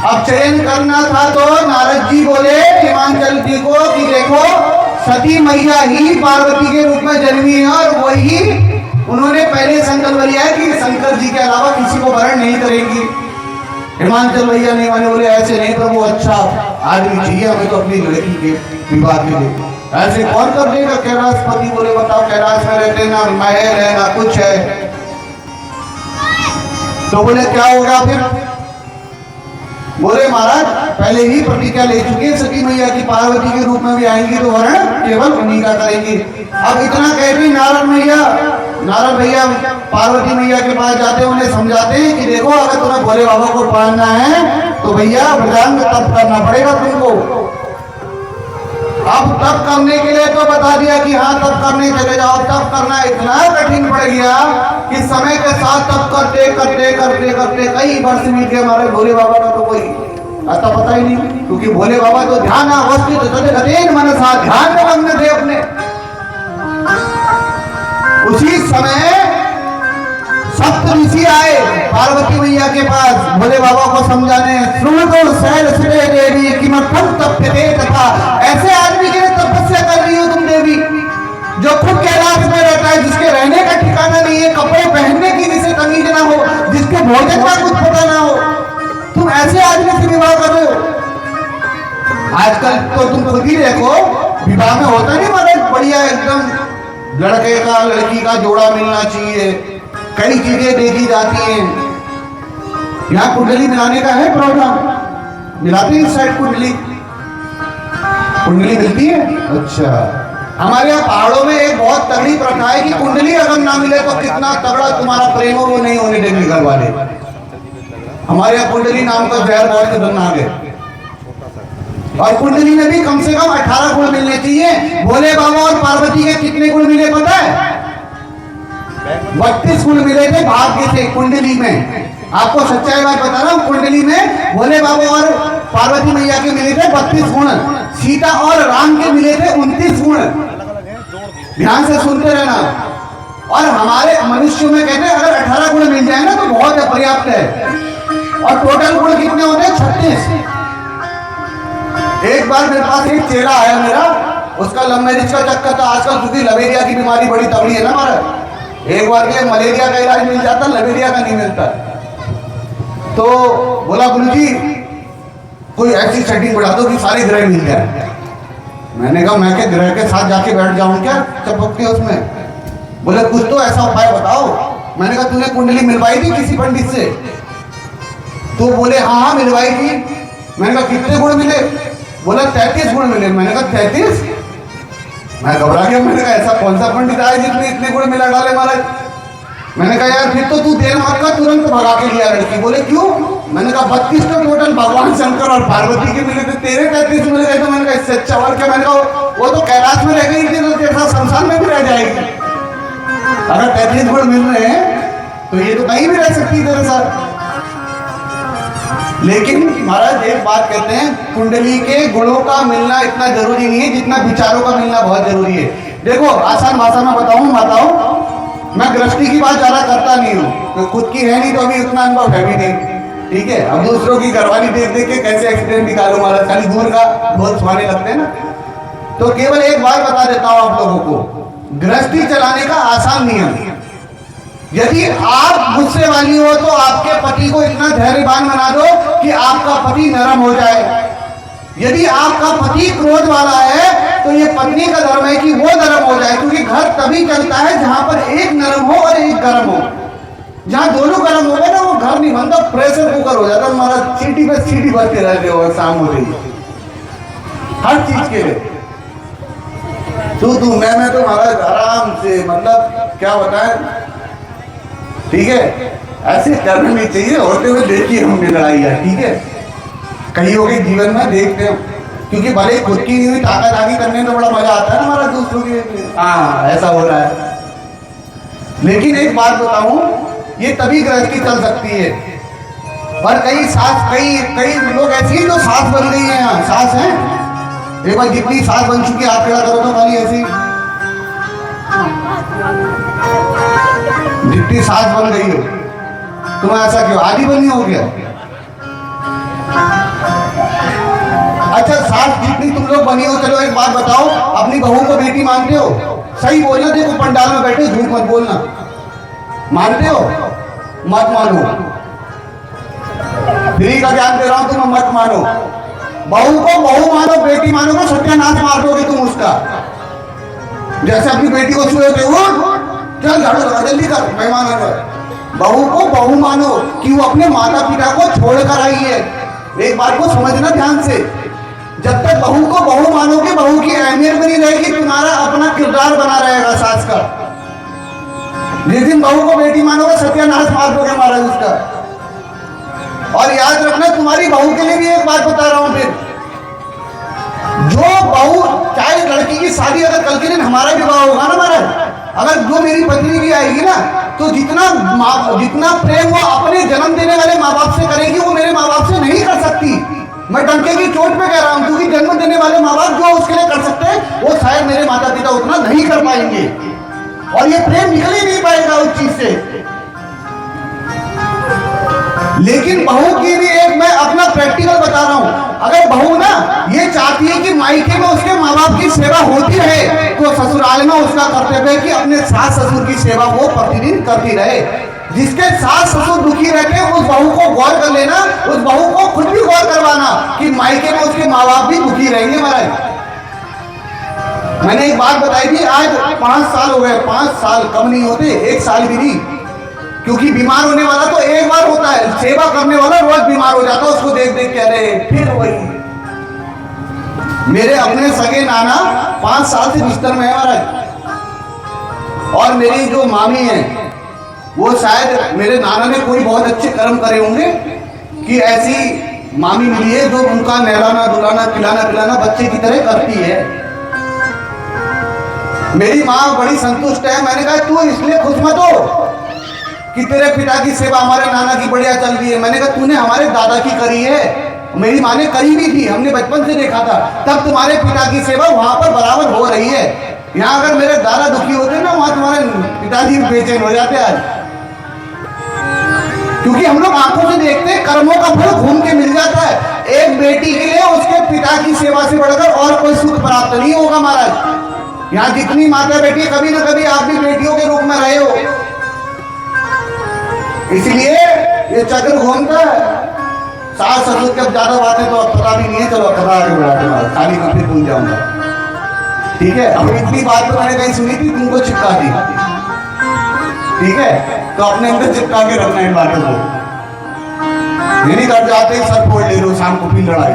Speaker 1: अब चयन करना था तो नारद जी बोले हिमांचल जी को कि देखो सती मैया ही पार्वती के रूप में जन्मी है और वही उन्होंने पहले संकल्प लिया है कि शंकर जी के अलावा किसी को वरण नहीं करेंगी। हिमांचल भैया नहीं माने, बोले ऐसे नहीं प्रभु, अच्छा आदमी चाहिए हमें तो अपनी लड़की के विवाह के लिए, ऐसे कौन कर देगा। कैलाशपति बोले बताओ कैलाश में रहते ना महल है ना कुछ है। तो बोले क्या होगा फिर, बोले महाराज पहले ही प्रतिज्ञा ले चुके हैं सती मैया की, पार्वती के रूप में भी आएंगी तो वरण केवल उन्हीं का करेंगी। अब इतना कह रही नारद भैया पार्वती मैया के पास जाते हैं, उन्हें समझाते हैं कि देखो अगर तुम्हें भोले बाबा को पाना है तो भैया मृदंग तप करना पड़ेगा तुमको। अब तप करने के लिए तो बता दिया कि हाँ तप करने चले जाओ। तप करना इतना कठिन पड़ गया कि समय के साथ तप करते करते करते करते कई वर्ष बीत गए। हमारे भोले बाबा का तो कोई आता पता ही नहीं, क्योंकि भोले बाबा तो ध्यान अवस्थित मनसा ध्यान में मग्न थे अपने। उसी समय सप्त ऋषि आए पार्वती मैया के पास भोले बाबा को समझाने, देवी किमर्थम तप्यते तथा, ऐसे आदमी के लिए तपस्या कर रही हो तुम देवी जो खुद कैलाश में रहता है, जिसके रहने का ठिकाना नहीं है, कपड़े पहनने की जिसे तमीज ना हो, जिसके भोजन का कुछ पता ना हो, खुद ही देखो, विवाह में होता नहीं मतलब बढ़िया एकदम लड़के का लड़की का जोड़ा मिलना चाहिए, कई चीजें देखी जाती हैं। यहाँ कुंडली मिलाने का है प्रोग्राम, मिलाते हैं इस साइड कुंडली, कुंडली मिलती है। अच्छा, हमारे यहाँ पहाड़ों में एक बहुत तगड़ी प्रथा है कि कुंडली अगर ना मिले तो कितना तगड़ा तुम्हारा प्रेम हो वो नहीं होने देंगे घर वाले। हमारे यहाँ कुंडली नाम का जहर बहुत खतरनाक है, और कुंडली में भी कम से कम 18 गुण मिलने चाहिए। भोले बाबा और पार्वती के कितने गुण मिले पता है? 32 गुण मिले थे भाग्य से कुंडली में। आपको सच्चाई बात बता रहा हूँ, कुंडली में भोले बाबा और पार्वती मैया के मिले थे 32 गुण, सीता और राम के मिले थे 29 गुण। ध्यान से सुनते रहना। और हमारे मनुष्यों में कहते हैं अगर 18 गुण मिल जाए ना तो बहुत है, पर्याप्त है। और टोटल गुण कितने होते हैं? 36। एक बार मेरे पास एक चेला आया मेरा, उसका लव मैरिज का चक्कर था। आजकल क्योंकि लवेरिया की बीमारी बड़ी तगड़ी है ना हमारा, एक बार के मलेरिया का इलाज मिल जाता, लवेरिया का नहीं मिलता। तो बोला गुरुजी कोई ऐसी सेटिंग बढ़ा दो कि सारे ग्रह मिल जाए। मैंने कहा मैं क्या ग्रह के साथ जाके बैठ जाऊं क्या चपक के उसमें? बोले कुछ तो ऐसा उपाय बताओ। मैंने कहा तूने कुंडली मिलवाई थी किसी पंडित से? तो बोले हाँ मिलवाई थी। मैंने कहा कितने गुण मिले? बोला 33 गुण मिले। मैंने कहा 33? मैं घबरा गया। मैंने कहा ऐसा कौन सा पंडित आया जिसने इतने गुण मिला डाले महाराज? मैंने कहा यार फिर तो तू देर मत कर, तुरंत भगा के लिया लड़की। बोले क्यों? मैंने कहा 32 तो टोटल भगवान शंकर और पार्वती के मिले थे, तेरे 33 मिल गए। तो मैंने कहा इससे अच्छा और क्या? मैंने कहा वो तो कैलाश में रह गई थी तो तेरे साथ शमशान में भी रह जाएगी। अगर 33 गुण मिल रहे हैं तो ये तो कहीं भी रह सकती है तेरे साथ। लेकिन महाराज एक बात कहते हैं, कुंडली के गुणों का मिलना इतना जरूरी नहीं है जितना विचारों का मिलना बहुत जरूरी है। देखो आसान भाषा में बताऊं माताओं, मैं गृहस्थी की बात ज्यादा करता नहीं हूँ, तो खुद की है नहीं तो अभी उतना अनुभव है भी नहीं। ठीक है, अब दूसरों की घरवाली देख देख के कैसे एक्सीडेंट निकालो महाराज, खाली दूर का बहुत सुहाने लगते हैं ना। तो केवल एक बात बता देता हूँ आप लोगों को, गृहस्थी चलाने का आसान नियम, यदि आप गुस्से वाली हो तो आपके पति को इतना धैर्यवान बना दो कि आपका पति नरम हो जाए। यदि आपका पति क्रोध वाला है तो ये पत्नी का धर्म है कि वो नरम हो जाए, क्योंकि घर तभी चलता है जहां पर एक नरम हो और एक गर्म हो। जहां दोनों गर्म हो गए ना वो घर नहीं बनता, प्रेशर कुकर हो जाता। हमारा सीटी पे सीटी भरते रहते हो शाम हो रही हर चीज के लिए। तू मैं तो महाराज आराम से, मतलब क्या बताएं, ठीक है, ऐसे करना नहीं चाहिए। होते हुए देखिए हमने लड़ाई, ठीक है, कईयों के जीवन में देखते हैं, क्योंकि भले खुद की नहीं हुई ताकत आगे करने में बड़ा मजा आता है ना हमारा, दूसरों की हाँ ऐसा हो रहा है। लेकिन एक बात बताऊं, ये तभी गृहस्थी चल सकती है। पर कई सास, कई लोग ऐसी हैं जो सास बन गई है। यहाँ सास है, एक बार जितनी सास बन चुकी हाथ खड़ा करो तो खाली ऐसी, जितनी सास बन गई हो तुम ऐसा क्यों आदि बनी हो गया? अच्छा सास जितनी तुम लोग बनी हो, चलो एक बात बताओ, अपनी बहू को बेटी मानते हो? सही बोलना, देखो पंडाल में बैठे झूठ मत बोलना। मानते हो? मत मानो, फ्री का ज्ञान दे रहा हूं, तुम मत मानो। बहू को बहू मानो, बेटी मानो तो सत्यानाश मार दोगे तुम उसका। जैसे अपनी बेटी को छुए थे, चल झाड़ू लगा जल्दी कर, मेहमान आ गए। बहू को बहू मानो कि वो अपने माता पिता को छोड़ कर आई है। एक बात को समझना ध्यान से, जब तक बहू को बहू मानोगे बहू की अहमियत बनी रहेगी, तुम्हारा अपना किरदार बना रहेगा सास का। जिस दिन बहू को बेटी मानोगे सत्यानाश मार दोगे महाराज उसका। और याद रखना, तुम्हारी बहू के लिए भी एक बात बता रहा हूं, फिर जो बहू, चाहे लड़की की शादी अगर कल के दिन हमारा विवाह होगा ना महाराज, अगर जो मेरी पत्नी भी आएगी ना, तो जितना प्रेम वो अपने जन्म देने वाले माँ बाप से करेगी वो मेरे माँ बाप से नहीं कर सकती। मैं डंके की चोट पे कह रहा हूं, क्योंकि जन्म देने वाले माँ बाप जो उसके लिए कर सकते हैं वो शायद मेरे माता पिता उतना नहीं कर पाएंगे, और ये प्रेम निकल ही नहीं पाएगा उस चीज से। लेकिन बहू की भी एक मैं अपना प्रैक्टिकल बता रहा हूं, अगर बहू ना ये चाहती है कि मायके में उसके माँ बाप की सेवा होती रहे, तो ससुराल में उसका कर्तव्य है कि अपने सास ससुर की सेवा वो प्रतिदिन करती रहे। जिसके सास ससुर दुखी रहते हैं उस बहू को गौर कर लेना, उस बहू को खुद भी गौर करवाना कि मायके में उसके माँ बाप भी दुखी रहेंगे महाराज। मैंने एक बात बताई थी, आज 5 साल हो गए, 5 साल कम नहीं होते, 1 साल भी नहीं, क्योंकि बीमार होने वाला तो एक बार होता है, सेवा करने वाला रोज बीमार हो जाता है, उसको देख देख कह रहे फिर वही। मेरे अपने सगे नाना 5 साल से बिस्तर में है महाराज, और मेरी जो मामी है वो शायद मेरे नाना ने कोई बहुत अच्छे कर्म करे होंगे कि ऐसी मामी मिली है जो उनका नहलाना धुलाना खिलाना पिलाना बच्चे की तरह करती है। मेरी माँ बड़ी संतुष्ट है। मैंने कहा तू इसलिए खुश मत हो कि तेरे पिता की सेवा हमारे नाना की बढ़िया चल रही है। मैंने कहा तूने हमारे दादा की करी है, मेरी माँ ने करी भी थी, हमने बचपन से देखा था, तब तुम्हारे पिता की सेवा वहां पर बराबर हो रही है। यहाँ अगर मेरे दादा दुखी होते ना, वहां तुम्हारे पिताजी बेचैन हो जाते आज, क्योंकि हम लोग आंखों से देखते हैं, कर्मों का फल घूम के मिल जाता है। एक बेटी के लिए उसके पिता की सेवा से बढ़कर और कोई सुख प्राप्त नहीं होगा महाराज। यहाँ जितनी माता बेटी, कभी ना कभी आप भी बेटियों के रूप में रहे हो, इसलिए ये चक्र घूमता है। सास ससुर के अब ज्यादा बातें तो अब पता भी नहीं है, चलो कथा आगे बढ़ाते हैं, खाली मैं फिर भूल जाऊंगा, ठीक है। अब इतनी बात तो मैंने कहीं सुनी थी, तुमको चिपका दी, ठीक है, तो अपने अंदर चिपका के रखना इन बातों को, नहीं कर जाते ही सर फोड़ ले लो, शाम को फिर लड़ाई।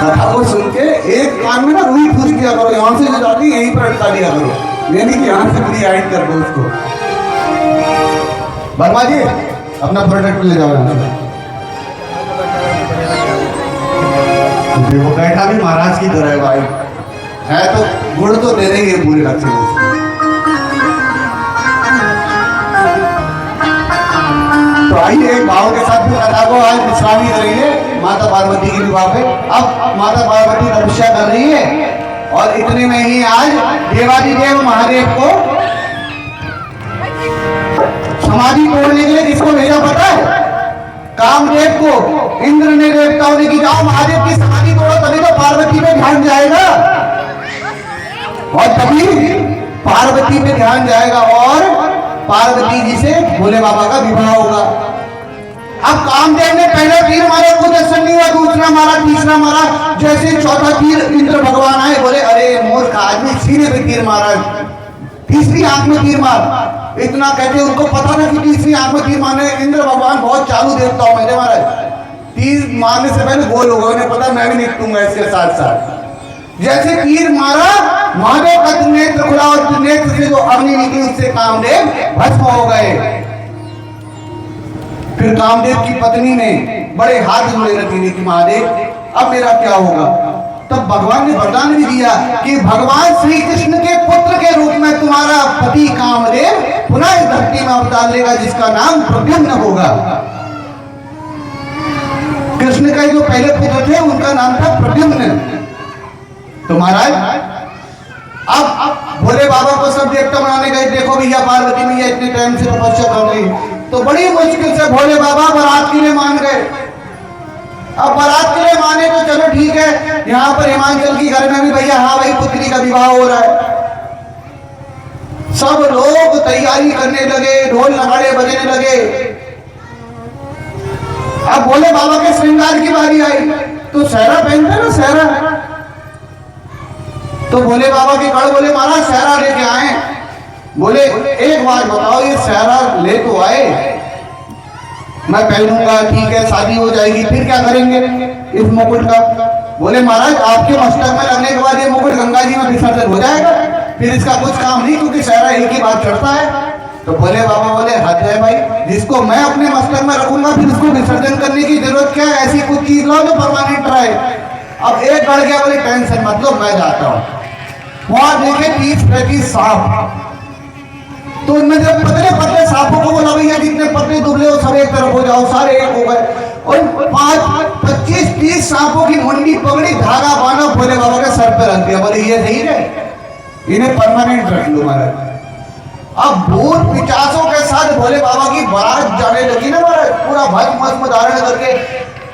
Speaker 1: कथा को सुन के एक कान में ना रुई ठूस दिया करो, यहाँ से जो जाती यहीं पर अटका दिया करो, यानी कि यहाँ से पूरी हाइट कर दो उसको। वर्मा जी अपना प्रोडक्ट ले जाओ यहाँ से। देखो बैठा भी महाराज की तरह है भाई, है तो गुड़ तो दे देंगे पूरे लक्ष्य में। तो आइए एक भाव के साथ कथा को आज विश्रामी करेंगे माता पार्वती के विवाह पे। अब माता पार्वती तपस्या कर रही है और इतने में ही आज देवादिदेव महादेव को समाधि तोड़ने के लिए किसको भेजा पता है? कामदेव को। इंद्र ने देवताओं ने कि जाओ महादेव की समाधि तोड़ो, तभी तो पार्वती पे ध्यान जाएगा, और तभी पार्वती पे ध्यान जाएगा और पार्वती जी से भोले बाबा का विवाह होगा। अब कामदेव ने पहला तीर मारा, कुछ असर नहीं हुआ, दूसरा मारा, तीसरा मारा, जैसे चौथा तीर इंद्र भगवान आए, बोले अरे मूर्ख आदमी, सीने पे तीर मारा, तीसरी आंख में तीर मार। इतना कहते उनको पता ना कि तीसरी आंख में तीर मारने। इंद्र भगवान बहुत चालू देवताओं में थे महाराज, तीर मारने से पहले गोल होगा, उन्हें पता मैं भी निपटूंगा इसके साथ साथ। जैसे तीर मारा, महादेव का नेत्र खुला और नेत्र से जो अग्नि निकली उससे कामदेव भस्म हो गए। फिर कामदेव की पत्नी ने बड़े हाथ जोड़े रखी कि महादेव अब मेरा क्या होगा। तब भगवान ने वरदान भी दिया कि भगवान श्री कृष्ण के पुत्र के रूप में तुम्हारा पति कामदेव पुनः इस धरती में अवतार लेगा, जिसका नाम प्रद्युम्न होगा। कृष्ण का जो पहले पुत्र थे उनका नाम था प्रद्युम्न। तो महाराज अब भोले बाबा को सब देवता बनाने गए, देखो भैया पार्वती मैया इतने टाइम से तपस्या कर रही, तो बड़ी मुश्किल से भोले बाबा बारात के लिए मान गए। अब बारात के लिए माने तो चलो ठीक है, यहाँ पर हिमाचल की घर में भी भैया हाँ भाई पुत्री का विवाह हो रहा है, सब लोग तैयारी करने लगे, ढोल नगाड़े बजने लगे। अब भोले बाबा के श्रृंगार की बारी आई तो सहरा पहनते ना, सहरा, तो भोले बाबा के कड़ बोले महाराज सहरा लेके आए। बोले एक बात बताओ, ये सहरा ले तो आए, मैं पहनूंगा ठीक है, शादी हो जाएगी, फिर क्या करेंगे इस मुकुट का? बोले महाराज आपके मस्तक में लगने के बाद ये मुकुट गंगा जी में विसर्जन हो जाएगा, फिर इसका कुछ काम नहीं, क्योंकि सहरा एक ही बात चढ़ता है। तो भोले बाबा बोले हद है भाई, जिसको मैं अपने मस्तक में रखूंगा फिर उसको विसर्जन करने की जरूरत क्या है? ऐसी कुछ चीज लो जो परमानेंट रहे। अब एक बढ़ गया, बोले टेंशन मतलब मैं जाता हूँ। वहां देखे 30-35 सांप, तो उनमें जब पतले पतले सांपों को बोला भैया जितने पतले दुबले हो सब एक तरफ हो जाओ, सारे एक हो गए, और 25-30 सांपों की मुंडी पकड़ी, धागा बांधा, भोले बाबा के सर पे रख दिया। बोले ये सही है, इन्हें परमानेंट रख लो महाराज। अब भूत पिचासों के साथ भोले बाबा की बारात जाने लगी ना महाराज, पूरा भस्म धारण करके।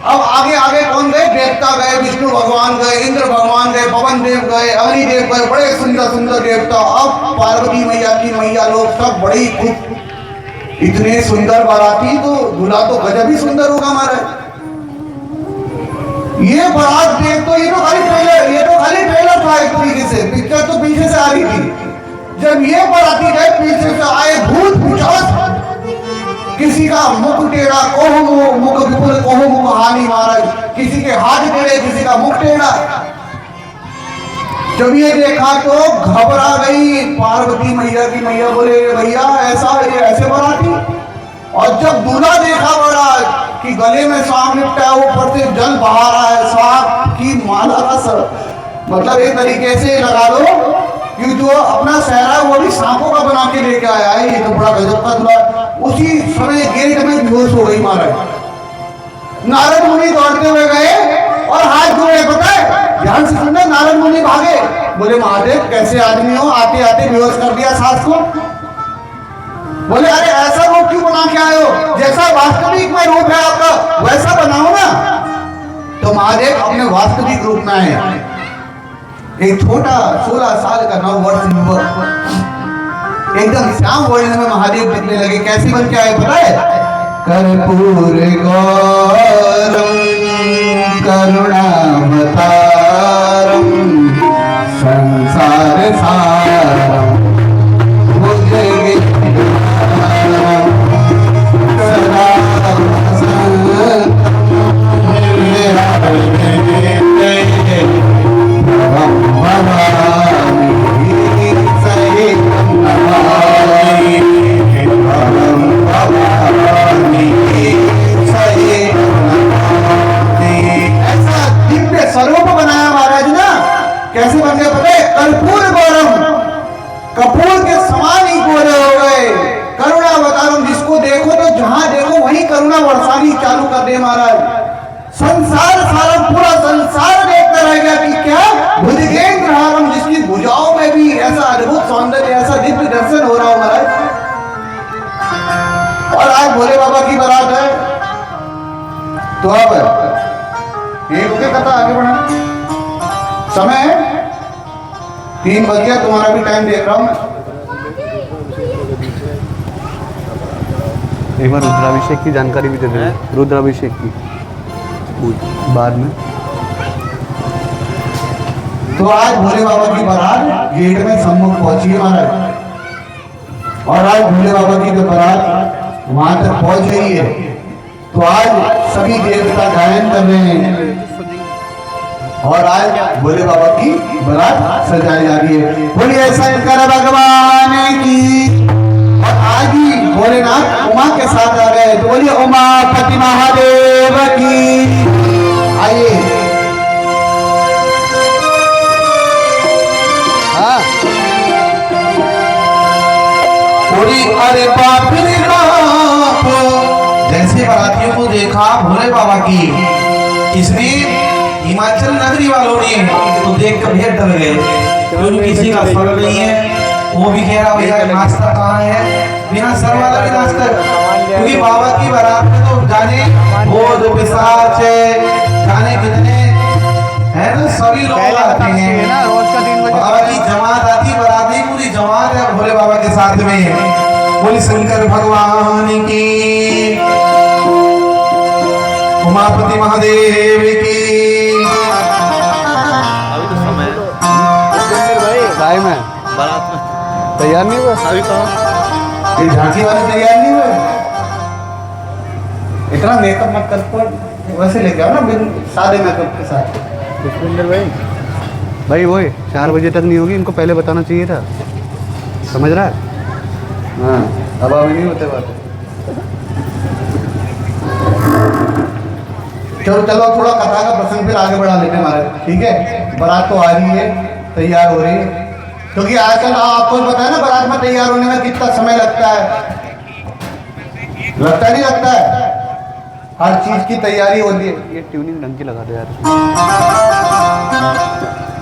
Speaker 1: अब आगे आगे कौन गए? देवता गए, विष्णु भगवान गए, इंद्र भगवान गए, पवन देव गए, अग्निदेव गए, बड़े सुंदर सुंदर देवता। अब पार्वती मैया की मैया लोग सब बड़ी खुश, इतने सुंदर बाराती, तो दूल्हा तो गजब ही सुंदर होगा महाराज। ये बारात देख तो ये तो खाली ट्रेलर था एक तरीके से, पिक्चर तो पीछे से आ रही थी। जब ये बाराती गए पीछे से आए भूत पिशाच, किसी का मुख टेढ़ा, मुख विपुल कोह मुख हानि महाराज, किसी के हाथ टेढ़े, किसी का मुख टेढ़ा। जब ये देखा तो घबरा गई पार्वती मैया की मैया, बोले भैया ऐसा ये ऐसे बाराती। और जब दूल्हा देखा बड़ा कि गले में सांप लिपटा है, ऊपर से जल बहा रहा है, सांप की माला का सर, मतलब एक तरीके से लगा लो कि जो अपना सहरा है वो भी सांपों का बना के लेके आया है। ये तो बड़ा गजब का दूल्हा। उसी समय गेट में बेहोश हो गई महाराज। नारद मुनि दौड़ते हुए गए और हाथ जोड़े, पता है ध्यान से सुनना। नारद मुनि भागे, बोले महादेव कैसे आदमी हो, आते आते बेहोश कर दिया सास को। बोले अरे ऐसा रूप क्यों बना के आए हो, जैसा वास्तविक में रूप है आपका वैसा बनाओ ना। तो महादेव अपने वास्तविक रूप में आए। एक छोटा 16 साल का 9 वर्ष युवक एकदम श्याम वर्ण में महादेव दिखने लगे। कैसी बन के आए पता है? कर्पूर गौरम करुणावतारम संसार सारम स्वरूप बनाया महाराज ना। कैसे बन गए पता है? कर्पूर गौरम, कपूर के समान ही गोरे हो गए। करुणावतारम, जिसको देखो तो जहां देखो वहीं करुणा बरसानी चालू कर दे महाराज। संसार सारा पूरा संसार देखता रह गया कि क्या भुजगेंद्र हारम, जिसकी भुजाओं में भी ऐसा अद्भुत सौंदर्य, ऐसा दिव्य दर्शन हो रहा हो महाराज। और आज भोले बाबा की बारात है। तो अब एक होके कथा आगे बढ़ा। समय 3 बज गया, तुम्हारा भी टाइम देख रहा हूं मैं।
Speaker 3: एक बार रुद्राभिषेक की जानकारी भी दे दें, रुद्राभिषेक की बाद में।
Speaker 1: तो आज भोले बाबा की बारात गेट में सम्मुख पहुंची है महाराज। और आज भोले बाबा की बारात वहां तक पहुंच गई है। तो आज सभी देवता गायन कर रहे हैं और आज भोले बाबा की बारात सजाई जा रही है। बोलिए शंकर भगवान की। और आज ही भोलेनाथ उमा के साथ आ गए, तो बोलिए उमापति महादेव की। आइए
Speaker 3: हाँ
Speaker 1: बोली अरे बाप रे बाप। जैसे बारातियों को देखा भोले बाबा की, इसने हिमाचल नगरी वालों ने तो देख कर भेद डर गए, क्योंकि किसी का स्वर नहीं है। वो भी कह रहा भैया नाश्ता कहाँ है, बिना सर वाला भी नाश्ता, क्योंकि बाबा की बारात में तो जाने भूत पिशाच जाने कितने है ना, सभी लोग आते हैं। बाबा की जमात आती, बाराती पूरी जमात है भोले बाबा के साथ में। बोली शंकर भगवान की, उमापति महादेव की।
Speaker 2: अभी तो समय
Speaker 3: टाइम है,
Speaker 2: बारात में
Speaker 3: तैयार नहीं हुआ
Speaker 2: अभी कहाँ।
Speaker 1: ये झांकी वाले तैयार नहीं हुए। इतना मेकअप मत कर, पर वैसे लेके आओ ना, बिन सादे मेकअप के साथ।
Speaker 3: पुष्पेंद्र भाई वही 4 बजे तक नहीं होगी, इनको पहले बताना चाहिए था, समझ रहा है? हाँ अब अभी नहीं होते बात।
Speaker 1: चलो चलो थोड़ा कथा का प्रसंग फिर आगे बढ़ा लेते हैं महाराज, ठीक है? बारात तो आ रही है, तैयार हो रही है, क्योंकि आजकल आपको पता है ना बारात में तैयार होने में कितना समय लगता है। लगता नहीं लगता है? हर चीज की तैयारी होती है।
Speaker 3: ये ट्यूनिंग ढंग की लगा दो यार।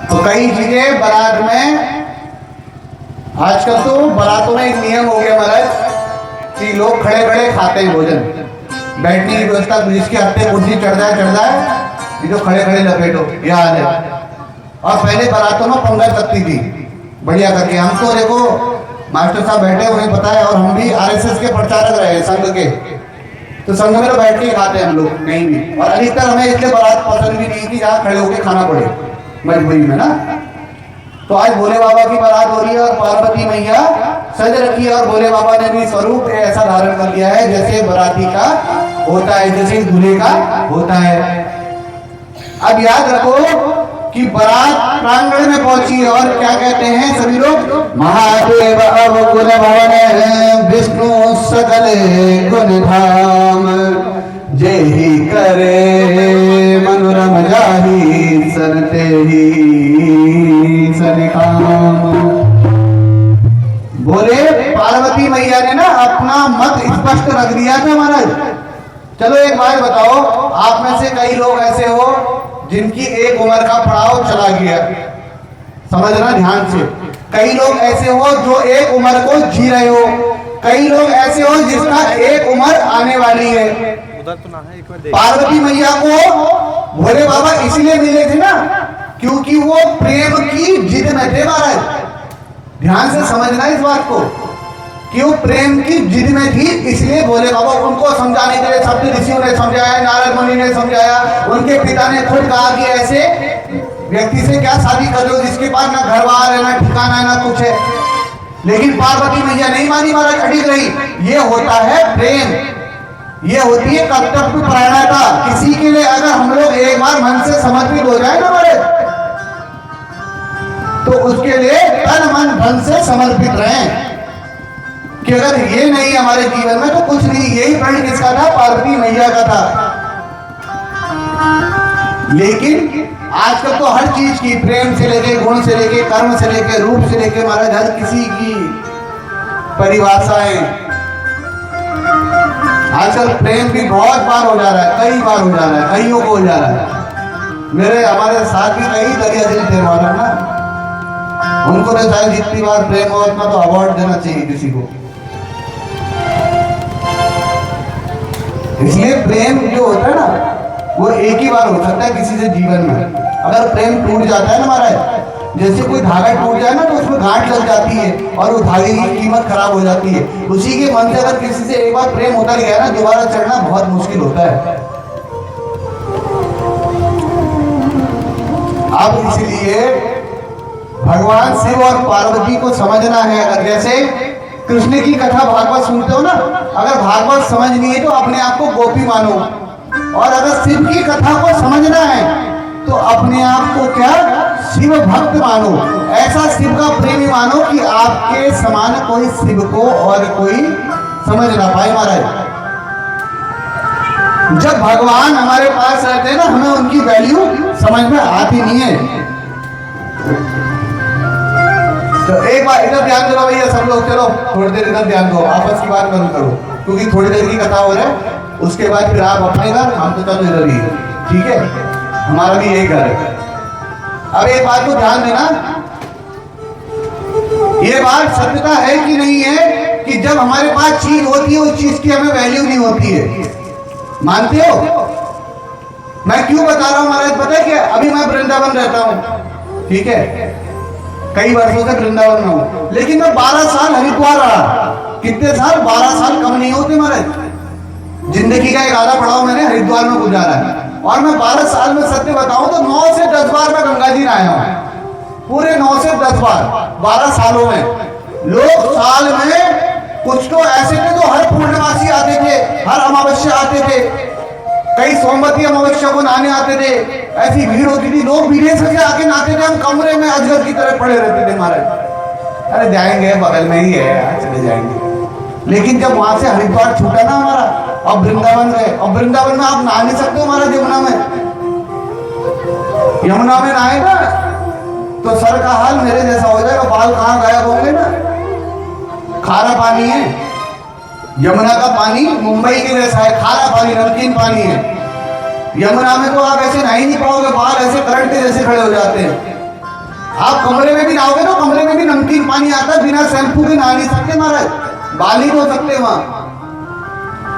Speaker 1: तो कई चीजें बारात में, आजकल तो बारातों में एक नियम हो गया महाराज कि लोग खड़े खड़े खाते हैं भोजन, बैठने की व्यवस्था, जिसके हत्ते कुर्सी चढ़ जाए ये जो खड़े खड़े लपेटो, याद है। और पहले बारातों में पंगत लगती थी बढ़िया करके। हम तो देखो मास्टर साहब बैठे, उन्हें पता है, और हम भी आरएसएस के प्रचारक रहे, संघ के। तो संग में तो बैठ के ही खाते हैं हम लोग कहीं भी। और अधिकतर हमें इसलिए बारात पसंद भी नहीं थी जहाँ खड़े होके खाना पड़े मजबूरी में ना। तो आज भोले बाबा की बारात हो रही है और पार्वती मैया सज रखी है और भोले बाबा ने भी स्वरूप ऐसा धारण कर लिया है जैसे बाराती का होता है, जैसे दूल्हे का होता है। अब याद रखो कि बारात प्रांगण में पहुंची है और क्या कहते हैं सभी लोग, महादेव अवगुण भवन है विष्णु सकल गुण धाम, जेहि करे मनोरम जाहि सनते ही सनिकाम। बोले पार्वती मैया ने ना अपना मत स्पष्ट रख दिया था महाराज। चलो एक बात बताओ, आप में से कई लोग ऐसे हो जिनकी एक उम्र का पड़ाव चला गया, समझना ध्यान से। कई लोग ऐसे हो जो एक उम्र को जी रहे हो, कई लोग ऐसे हो जिसका एक उम्र आने वाली है।
Speaker 2: उधर तो ना है, एक बार देख।
Speaker 1: पार्वती मैया को भोले बाबा इसलिए मिले थे ना क्योंकि वो प्रेम की जिद में थे महाराज। ध्यान से समझना इस बात को कि वो प्रेम की जिद में थी, इसलिए भोले बाबा उनको समझाने के लिए सप्त ऋषियों ने समझाया, नारद मुनि ने समझाया, उनके पिता ने खुद कहा कि ऐसे व्यक्ति से क्या शादी कर लो जिसके पास ना घर बार है, ना ठिकाना है, ना कुछ है। लेकिन पार्वती मैया नहीं मानी महाराज, अड़िग रही। ये होता है प्रेम, ये होती है कर्तव्य परायणता। किसी के लिए अगर हम लोग एक बार मन से समर्पित हो जाए ना महाराज, तो उसके लिए तन मन धन से समर्पित रहें कि अगर ये नहीं हमारे जीवन में तो कुछ नहीं। यही प्रण किसका था? पार्वती मैया का था। लेकिन आजकल तो हर चीज की, प्रेम से लेके, गुण से लेके, कर्म से लेके, रूप से लेके महाराज हर किसी की परिभाषाएं। आजकल प्रेम भी बहुत बार हो जा रहा है, कई बार हो जा रहा है, कईयों को हो जा रहा है। मेरे हमारे साथ भी कई दरिया दिल थे महाराज ना, उनको तो शायद जितनी बार प्रेम हो उतना तो अवार्ड देना चाहिए किसी को। इसलिए प्रेम जो होता है ना वो एक ही बार हो सकता है किसी से जीवन में। अगर प्रेम टूट जाता है ना महाराज, जैसे कोई धागा टूट जाए ना तो उसमें गांठ लग जाती है और वो धागे की कीमत खराब हो जाती है। उसी के मन से अगर किसी से एक बार प्रेम होता गया ना, दोबारा चढ़ना बहुत मुश्किल होता है। अब इसलिए भगवान शिव और पार्वती को समझना है। अगर जैसे कृष्ण की कथा भागवत सुनते हो ना, अगर भागवत समझनी है तो अपने आप को गोपी मानो, और अगर शिव की कथा को समझना है तो अपने आप को क्या, शिव भक्त मानो। ऐसा शिव का प्रेमी मानो कि आपके समान कोई शिव को और कोई समझ ना पाए महाराज। जब भगवान हमारे पास रहते हैं ना, हमें उनकी वैल्यू समझ में आती नहीं है। तो एक बार इधर ध्यान दो भैया सब लोग, चलो थोड़ी देर इधर ध्यान दो, आपस की बात बंद करो, क्योंकि थोड़ी देर की कथा हो रहा है। उसके बाद फिर आप अपने घर, हम तो चलो इधर ही, ठीक है, हमारा भी यही घर है। अब एक बात को ध्यान देना, ये बात सत्यता है कि नहीं है कि जब हमारे पास चीज होती है उस चीज की हमें वैल्यू नहीं होती है। मानते हो? मैं क्यों बता रहा हूं महाराज, पता है क्या? अभी मैं वृंदावन रहता हूं, ठीक है, कई वर्षों से वृंदावन में हूं, लेकिन मैं 12 साल हरिद्वार रहा। कितने साल? 12 साल कम नहीं होते महाराज। जिंदगी का एक आधा पड़ाव मैंने हरिद्वार में गुजारा है, और मैं 12 साल में सत्य बताऊं तो 9 से 10 बार मैं गंगा जी नहाया हूं, पूरे 9 से 10 बार 12 सालों में। लोग साल में कुछ तो ऐसे थे जो हर पूर्णमासी आते थे, हर अमावस्या आते थे, कई सोमवती अमावस्या को नहाने आते थे। ऐसी भीड़ होती थी, लोग विदेश से आके नहाते थे, हम कमरे में अजगर की तरह पड़े रहते थे महाराज। अरे जाएंगे, बगल में ही है, चले जाएंगे। लेकिन जब वहां से हरिद्वार छूटा ना हमारा, अब वृंदावन गए, और वृंदावन में आप नहा नहीं सकते हो महाराज। यमुना में नहाए ना तो सर का हाल मेरे जैसा हो जाएगा, बाल कहाँ गायब होंगे ना। खारा पानी है यमुना का पानी, मुंबई के जैसा है, खारा पानी, नमकीन पानी है। यमुना में तो आप ऐसे नहा ही नहीं पाओगे, बाल ऐसे करंट के जैसे खड़े हो जाते हैं। आप कमरे में भी नहाओगे तो कमरे में भी नमकीन पानी आता है, बिना शैम्पू के नहा नहीं सकते महाराज, बाल ही हो सकते वहां।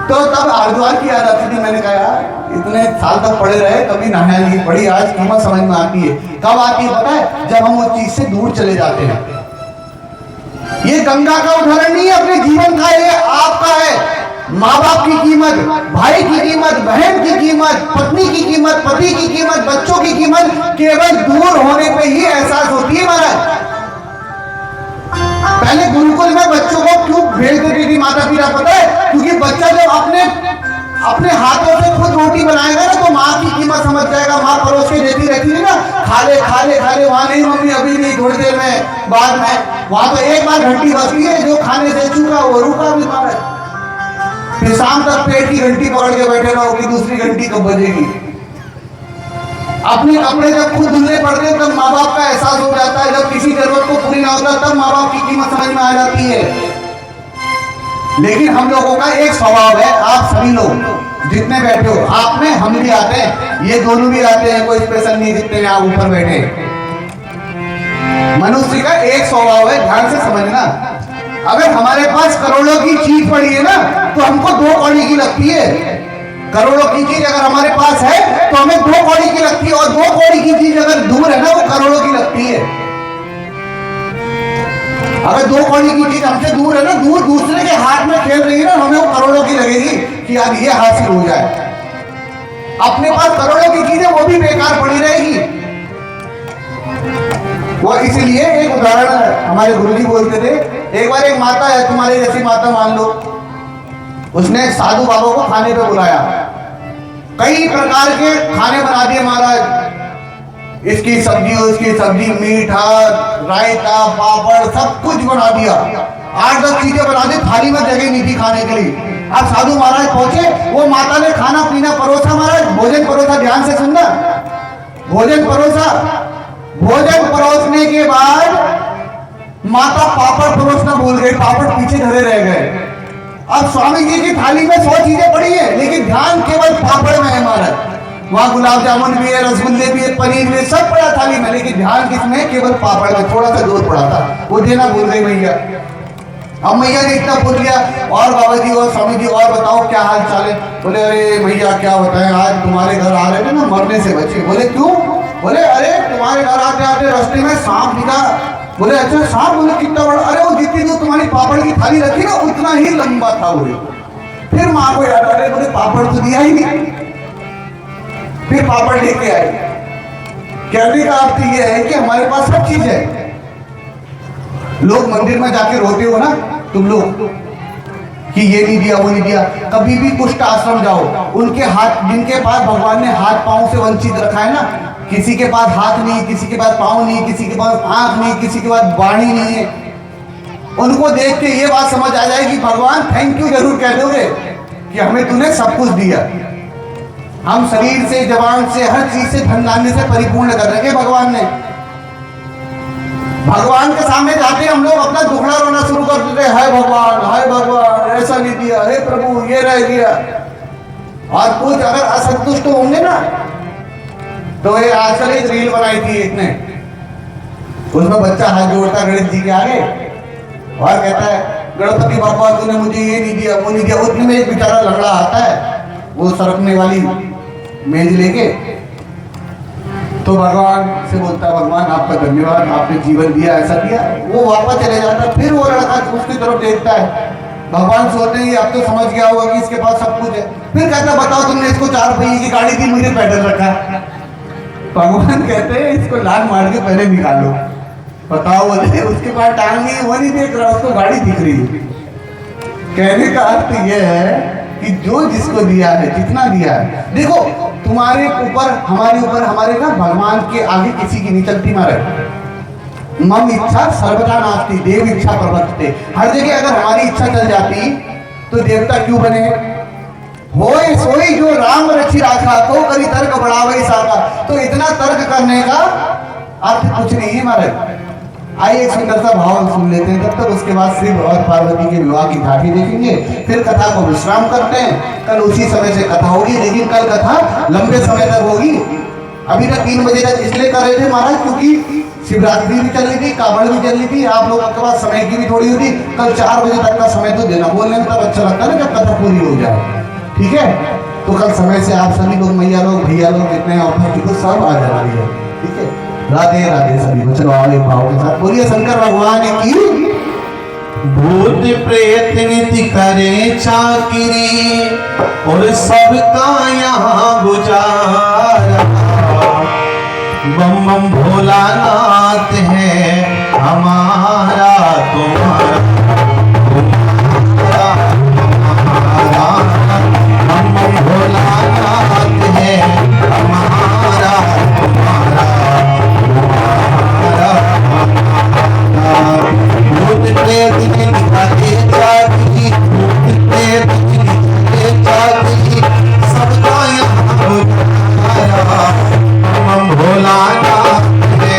Speaker 1: तो तब हरिद्वार की याद आती थी, मैंने कहा यार इतने साल तक पड़े रहे, कभी नहाया नहीं, बड़ी आज कीमत समझ में आती है। कब आती है पता है? जब हम उस चीज से दूर चले जाते हैं। ये गंगा का उदाहरण नहीं है, अपने जीवन का, ये आपका है। माँ बाप की कीमत, भाई की कीमत, बहन की कीमत, पत्नी की कीमत, पति की कीमत, बच्चों की कीमत केवल दूर होने पे ही एहसास होती है महाराज। पहले गुरुकुल में बच्चों को क्यों भेज देती थी माता पिता, पता है? क्योंकि बच्चा जब अपने हाथों से खुद रोटी बनाएगा ना तो माँ की कीमत समझ जाएगा। माँ परोस के देती रहती है ना, खा ले खा ले खा ले, वहां नहीं मम्मी अभी नहीं, थोड़ी देर में, बाद में। वहां तो एक बार घंटी बजती है, जो खाने से चूका वो रुका भी मारे। फिर शाम तक पेट की घंटी पकड़ के बैठे रहो कि दूसरी घंटी कब बजेगी। अपने कपड़े जब खुद धुलने पड़ते हैं तब माँ बाप का एहसास हो जाता है। जब किसी जरूरत को पूरी ना होता तब माँ बाप की कीमत समझ में आ जाती है। लेकिन हम लोगों का एक स्वभाव है, आप सभी लोग जितने बैठे हो, आप में हम भी आते हैं, ये दोनों भी आते हैं, कोई स्पेशल नहीं जितने आप ऊपर बैठे। मनुष्य का एक स्वभाव है, ध्यान से समझना। अगर हमारे पास करोड़ों की चीज पड़ी है ना तो हमको 2 कौड़ी की लगती है। करोड़ों की चीज अगर हमारे पास है तो हमें 2 कौड़ी की लगती है, और 2 कौड़ी की चीज अगर दूर है ना वो करोड़ों की लगती है। अगर 2 कौड़ी की चीज हमसे दूर है ना, दूर दूसरे के हाथ में खेल रही है ना, हमें वो करोड़ों की लगेगी कि यार ये हासिल हो जाए। अपने पास करोड़ों की चीजें वो भी बेकार पड़ी रहेगी। वो इसीलिए एक उदाहरण हमारे गुरुजी बोलते थे, एक बार एक माता है, तुम्हारी जैसी माता मान लो, उसने एक साधु बाबा को खाने पे बुलाया। कई प्रकार के खाने बना दिए महाराज, इसकी सब्जी उसकी सब्जी, मीठा, रायता, पापड़, सब कुछ बना दिया। 8-10 चीजें बना दी, थाली में जगह नहीं थी खाने के लिए। अब साधु महाराज पहुंचे, वो माता ने खाना पीना परोसा महाराज, भोजन परोसा, ध्यान से सुनना, भोजन परोसा। भोजन परोसने के बाद माता पापड़ परोसना भूल गई, पापड़ पीछे धरे रह गए। अब स्वामी जी की थाली में 100 चीजें पड़ी है, लेकिन ध्यान केवल पापड़ में है महाराज। वहां गुलाब जामुन भी है, रसगुल्ले भी है, पनीर भी है, सब पड़ा थाली में, लेकिन ध्यान किसमें? केवल पापड़ में। थोड़ा सा दूर पड़ा था, वो देना भूल गई मैया। अब मैया ने इतना पूछ लिया, और बाबा जी और स्वामी जी और बताओ क्या हाल चाल है? बोले अरे मैया क्या बताएं, आज तुम्हारे घर आ रहे थे ना, मरने से बचे। बोले क्यों? बोले अरे तुम्हारे घर आते आते रास्ते में सांप दिखा। बोले अच्छा सांप? बोले कितना बड़ा? अरे वो जितनी दूर तुम्हारी पापड़ की थाली रखी ना उतना ही लंबा था। बोले फिर माँ को याद आ रहे, बोले पापड़ तो दिया ही नहीं। फिर पापड़ लेके आए। कहने का अर्थ यह है कि हमारे पास सब चीज है। लोग मंदिर में जाके रोते हो ना तुम लोग कि ये नहीं दिया वो नहीं दिया। कभी भी कुष्ठ आश्रम जाओ, उनके हाथ, जिनके पास भगवान ने हाथ पांव से वंचित रखा है ना, किसी के पास हाथ नहीं, किसी के पास पांव नहीं, किसी के पास आंख नहीं, किसी के पास वाणी नहीं है, उनको देख के ये बात समझ आ जाएगी, भगवान थैंक यू जरूर कह दोगे कि हमें तूने सब कुछ दिया। हम शरीर से, जबान से, हर चीज से, धन धान्य से परिपूर्ण कर रखे भगवान ने। भगवान के सामने जाते हम लोग अपना दुखड़ा रोना शुरू कर देते, हाय भगवान ऐसा नहीं दिया, हे प्रभु ये रह गया। और कुछ अगर असंतुष्ट होंगे ना तो ये आजकल एक रील बनाई थी एक ने, उसमें बच्चा हाथ जोड़ता गणेश जी के आगे और कहता है गणपति बाबा तूने मुझे ये नहीं दिया वो नहीं दिया। उतने में एक बेचारा लंगड़ा आता है वो सरकने वाली मेज लेके, तो भगवान से बोलता है भगवान आपका धन्यवाद, आपने जीवन दिया, ऐसा दिया। वो वापस चले जाता है। फिर वो लड़का उसकी तरफ देखता है, भगवान सोचते हैं अब तो समझ गया होगा कि इसके पास सब कुछ है। फिर कहता है बताओ तुमने इसको 4 पहिए की गाड़ी दी, मुझे पैदल रखा। भगवान कहते हैं इसको लात मार के पहले निकालो, बताओ बोले उसके पास टांग नहीं, वो नहीं देख रहा, उसको गाड़ी दिख रही है। कहने का अर्थ यह है कि जो जिसको दिया है, जितना दिया है, देखो तुम्हारे ऊपर, हमारे ऊपर, हमारे ना भगवान के आगे किसी की नहीं चलती महाराज। मम इच्छा सर्वदा नास्ति, देव इच्छा प्रवर्तते। हर जगह अगर हमारी इच्छा चल जाती तो देवता क्यों बने? होए सोई जो राम रचि राखा, तो करी तर्क बढ़ावे साका। तो इतना तर्क करने का अर्थ कुछ नहीं है महाराज। आइए एक सुंदर सा भाव सुन लेते हैं, तब तक उसके बाद शिव और पार्वती के विवाह की झांकी देखेंगे, फिर कथा को विश्राम करते हैं। कल उसी समय से कथा होगी, लेकिन कल कथा लंबे समय तक होगी। अभी तक 3 बजे तक इसलिए कर रहे थे महाराज क्योंकि शिवरात्रि भी चल रही थी, कावड़ भी चल रही थी, आप लोगों के पास समय की भी थोड़ी होती। कल 4 बजे तक का समय तो देना, बोलने में तब अच्छा लगता है ना जब कथा पूरी हो जाए, ठीक है? तो कल समय से आप सभी लोग, मैया लोग, भैया लोग, जितने ऑफिस सब आ जाना है, ठीक है? राधे राधे सभी को। चलो आओ एक भाव के साथ बोलिए शंकर भगवान की।
Speaker 4: भूत प्रेत नित्य करे चाकरी और सबका यहाँ गुजारा। बम बम भोलानाथ है हमारा तुम्हारा तुम्हारा हमारा। बम बम भोलानाथ है हमारा तुम्हारा तुम्हारा। भूत प्रेत निकाले जाती, भूत प्रेत निकाले जाती, सबका यहाँ गुजारा। हम भोलानाथ है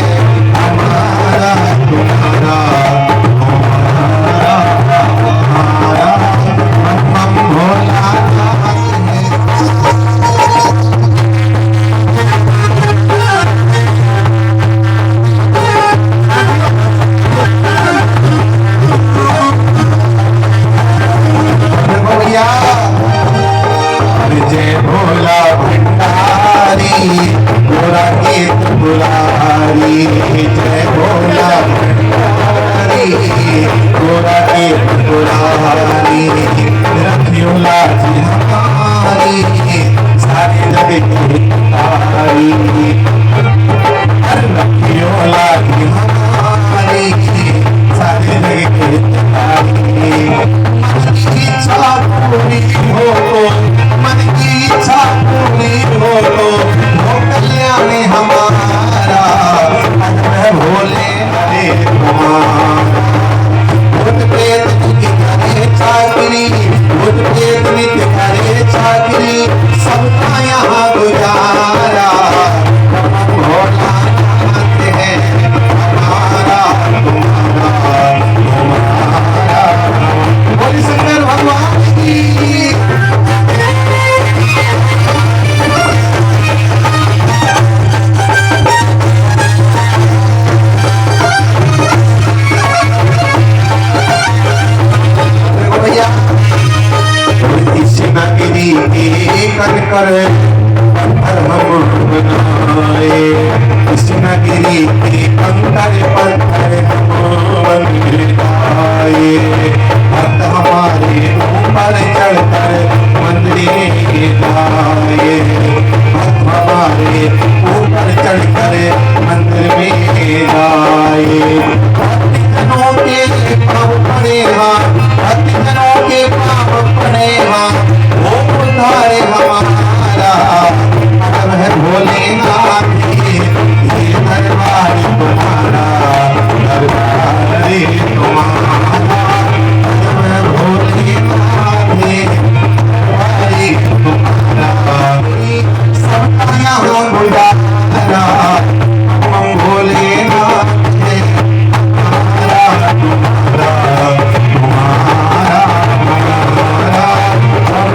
Speaker 4: हमारा तुम्हारा हमारा हमारा। हम भोलानाथ है। भैया जय भोला भंडारी भोला गीत बुलारी। जय भोला भंडारी भोला गीत बुलारी। रखियो लाज हमारी सारे जग की तारी। रखियो लाज हमारी सारे जग की तारी। इच्छा पूरी हो मन की इच्छा पूरी हो कल्याण हमारा। भोले हरे कुमार। भूत प्रेत नित्य करे चाकरी, भूत प्रेत नित्य करे चाकरी, सबका यहाँ गुजारा। भोलानाथ है हमारा तुम्हारा तुम्हारा। बोली शंकर भगवान की। भैया कृष्ण गिरी कर कर पत्थर हम बनाए। कृष्ण गिरी के कंकर पत्थर हम बनाए। भक्त हमारे ऊपर चढ़कर मंदिर लाए। भक्त हमारे ऊपर चढ़कर मंदिर में लाए। भक्तजनों के पाँव पड़े हाँ, भक्तजनों के पाँव पड़े हाँ, वो उद्धार हमारा। अब है भोलेनाथ ये दरबार तुम्हारा, दरबार तुम्हारा। अब है भोलेनाथ ये दरबार तुम्हारा। सबका यहाँ गुजारा। हम भोलेनाथ है हमारा तुम्हारा तुम्हारा हमारा।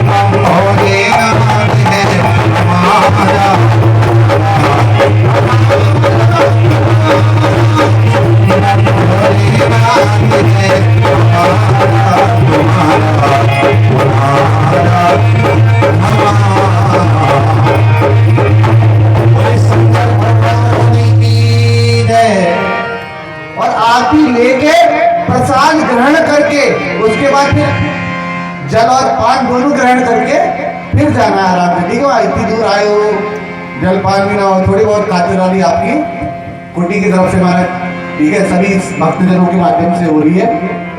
Speaker 4: हम भोलेनाथ है हमारा
Speaker 1: और आरती लेके प्रसाद ग्रहण करके उसके बाद फिर जल और पान दोनों ग्रहण करके फिर जाना है आराम से। ठीक है भाई, इतनी दूर आए हो, जल पान भी ना हो, थोड़ी बहुत खातिरदारी आपकी कुटी की तरफ से हमारे ठीक है सभी भक्तजनों के माध्यम से हो रही है,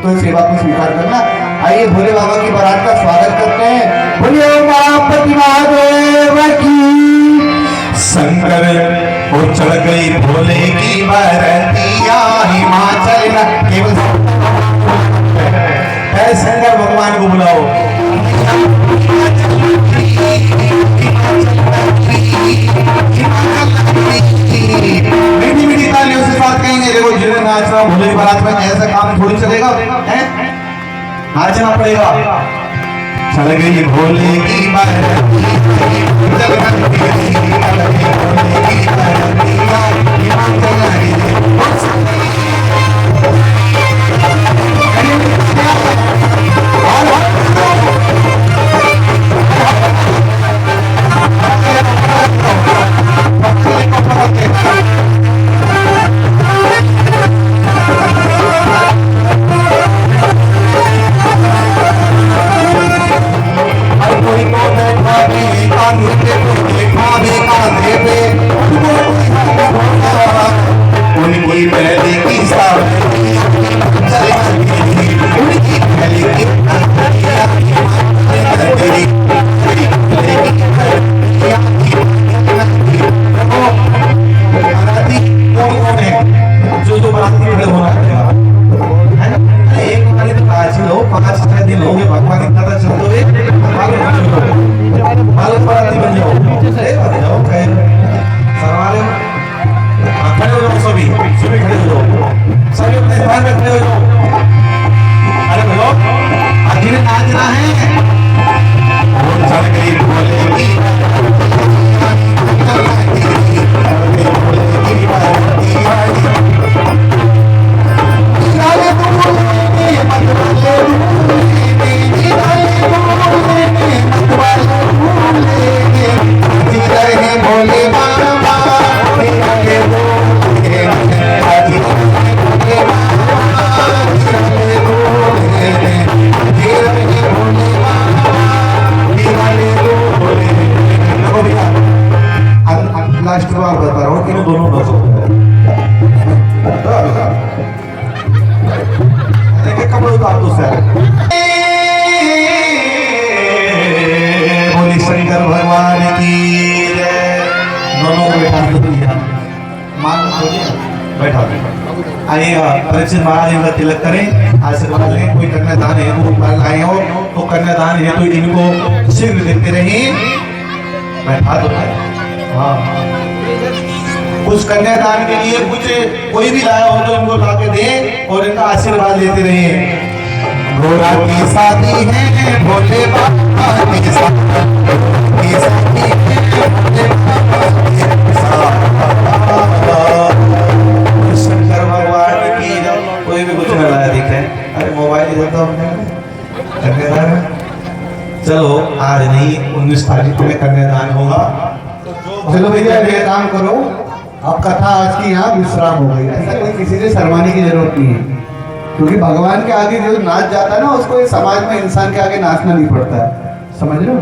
Speaker 1: तो इस सेवा को स्वीकार करना। आइए भोले बाबा की बारात का स्वागत करते हैं। बोलिए उमापति महादेव की।
Speaker 4: शंकर वो चढ़ गई भोले की बरतिया हिमाचल न केवल। शंकर भगवान को बुलाओ। मीठी मीठी तालियों से साथ कहेंगे देखो जिन्हें नाचना भोले की बारात में ऐसा काम थोड़ी चलेगा, नाचना पड़ेगा। चल गई भोले की बारात आइएगा परीक्षित महाराज इनका तिलक करें, आशीर्वाद लें। कोई कन्यादान हेतु ऊपर लाए हो तो कन्यादान हेतु इनको शीघ्र देते रहें। बैठा दो हाँ, कुछ कन्यादान के लिए कुछ कोई भी लाया हो तो इनको लाके दें और इनका आशीर्वाद लेते रहिए। भोला की शादी है भोले बाबा की शादी है, शंकर भगवान की। कोई भी कुछ न लाया दिखे, अरे मोबाइल इधर तो कन्यादान। चलो आज नहीं 19 तारीख में कन्यादान होगा।
Speaker 1: चलो भैया ये काम करो, अब कथा आज की यहाँ विश्राम हो गई। ऐसा कोई किसी से शर्माने की जरूरत नहीं है, क्योंकि भगवान के आगे जो नाच जाता है ना, उसको इस समाज में इंसान के आगे नाचना नहीं पड़ता है, समझ रहे हो।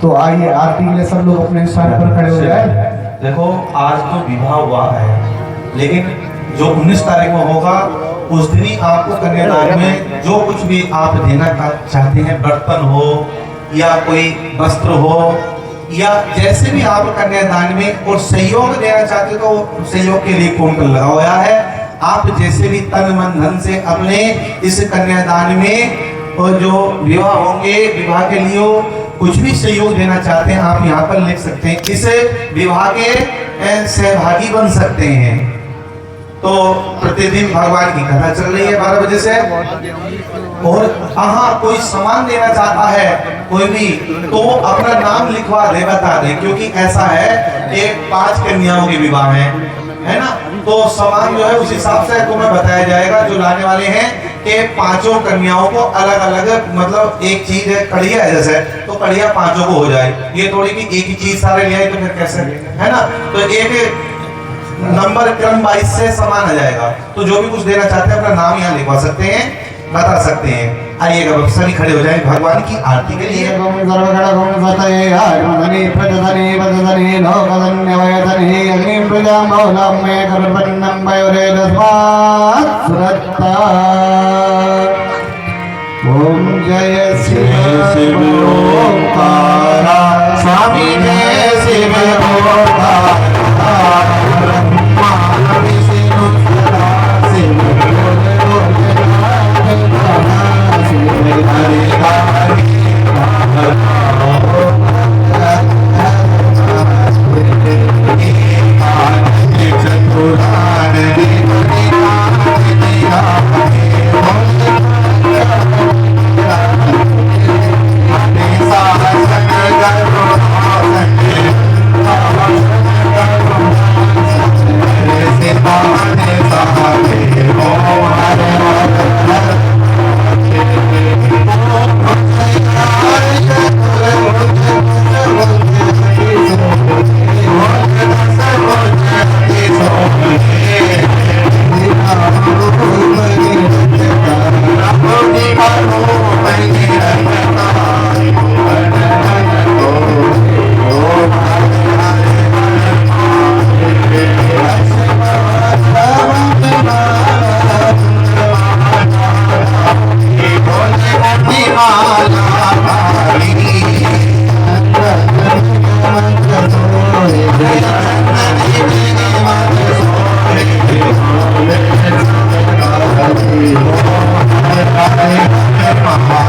Speaker 1: तो आइए आरती के लिए सब लोग अपने स्थान पर खड़े हो जाए।
Speaker 4: देखो आज तो विवाह हुआ है, लेकिन जो 19 तारीख में होगा उस दिन ही आपको कन्यादान में जो कुछ भी आप देना चाहते हैं, बर्तन हो या कोई वस्त्र हो या जैसे भी आप कन्यादान में और सहयोग देना चाहते हो तो सहयोग के लिए काउंटर लगा हुआ है। आप जैसे भी तन मन धन से अपने इस कन्यादान में और जो विवाह होंगे, विवाह के लिए कुछ भी सहयोग देना चाहते हैं, आप यहाँ पर लिख सकते हैं। इस विवाह के सहभागी बन सकते हैं। तो प्रतिदिन भगवान की कथा चल रही है 12 बजे से। और हाँ, कोई सामान देना चाहता है कोई भी, तो वो अपना नाम लिखवा दे, बता दे, क्योंकि ऐसा है कि 5 कन्याओं के विवाह है ना, तो सामान जो है उस हिसाब से तुम्हें बताया जाएगा जो लाने वाले हैं कि 5 कन्याओं को अलग अलग, मतलब एक चीज है कड़िया है जैसे, तो कड़िया 5 को हो जाए। ये थोड़ी कि एक ही चीज सारे ले आए तो फिर कैसे, है ना। तो एक नंबर क्रम वाइज से सामान आ जाएगा। तो जो भी कुछ देना चाहते हैं अपना नाम यहाँ लिखवा सकते हैं, बता सकते हैं। आइएगा सभी खड़े हो जाए भगवान की आरती के लिए।
Speaker 1: ओम जय शिव
Speaker 4: ओंकारा स्वामी जय शिव ओंकारा
Speaker 1: Hare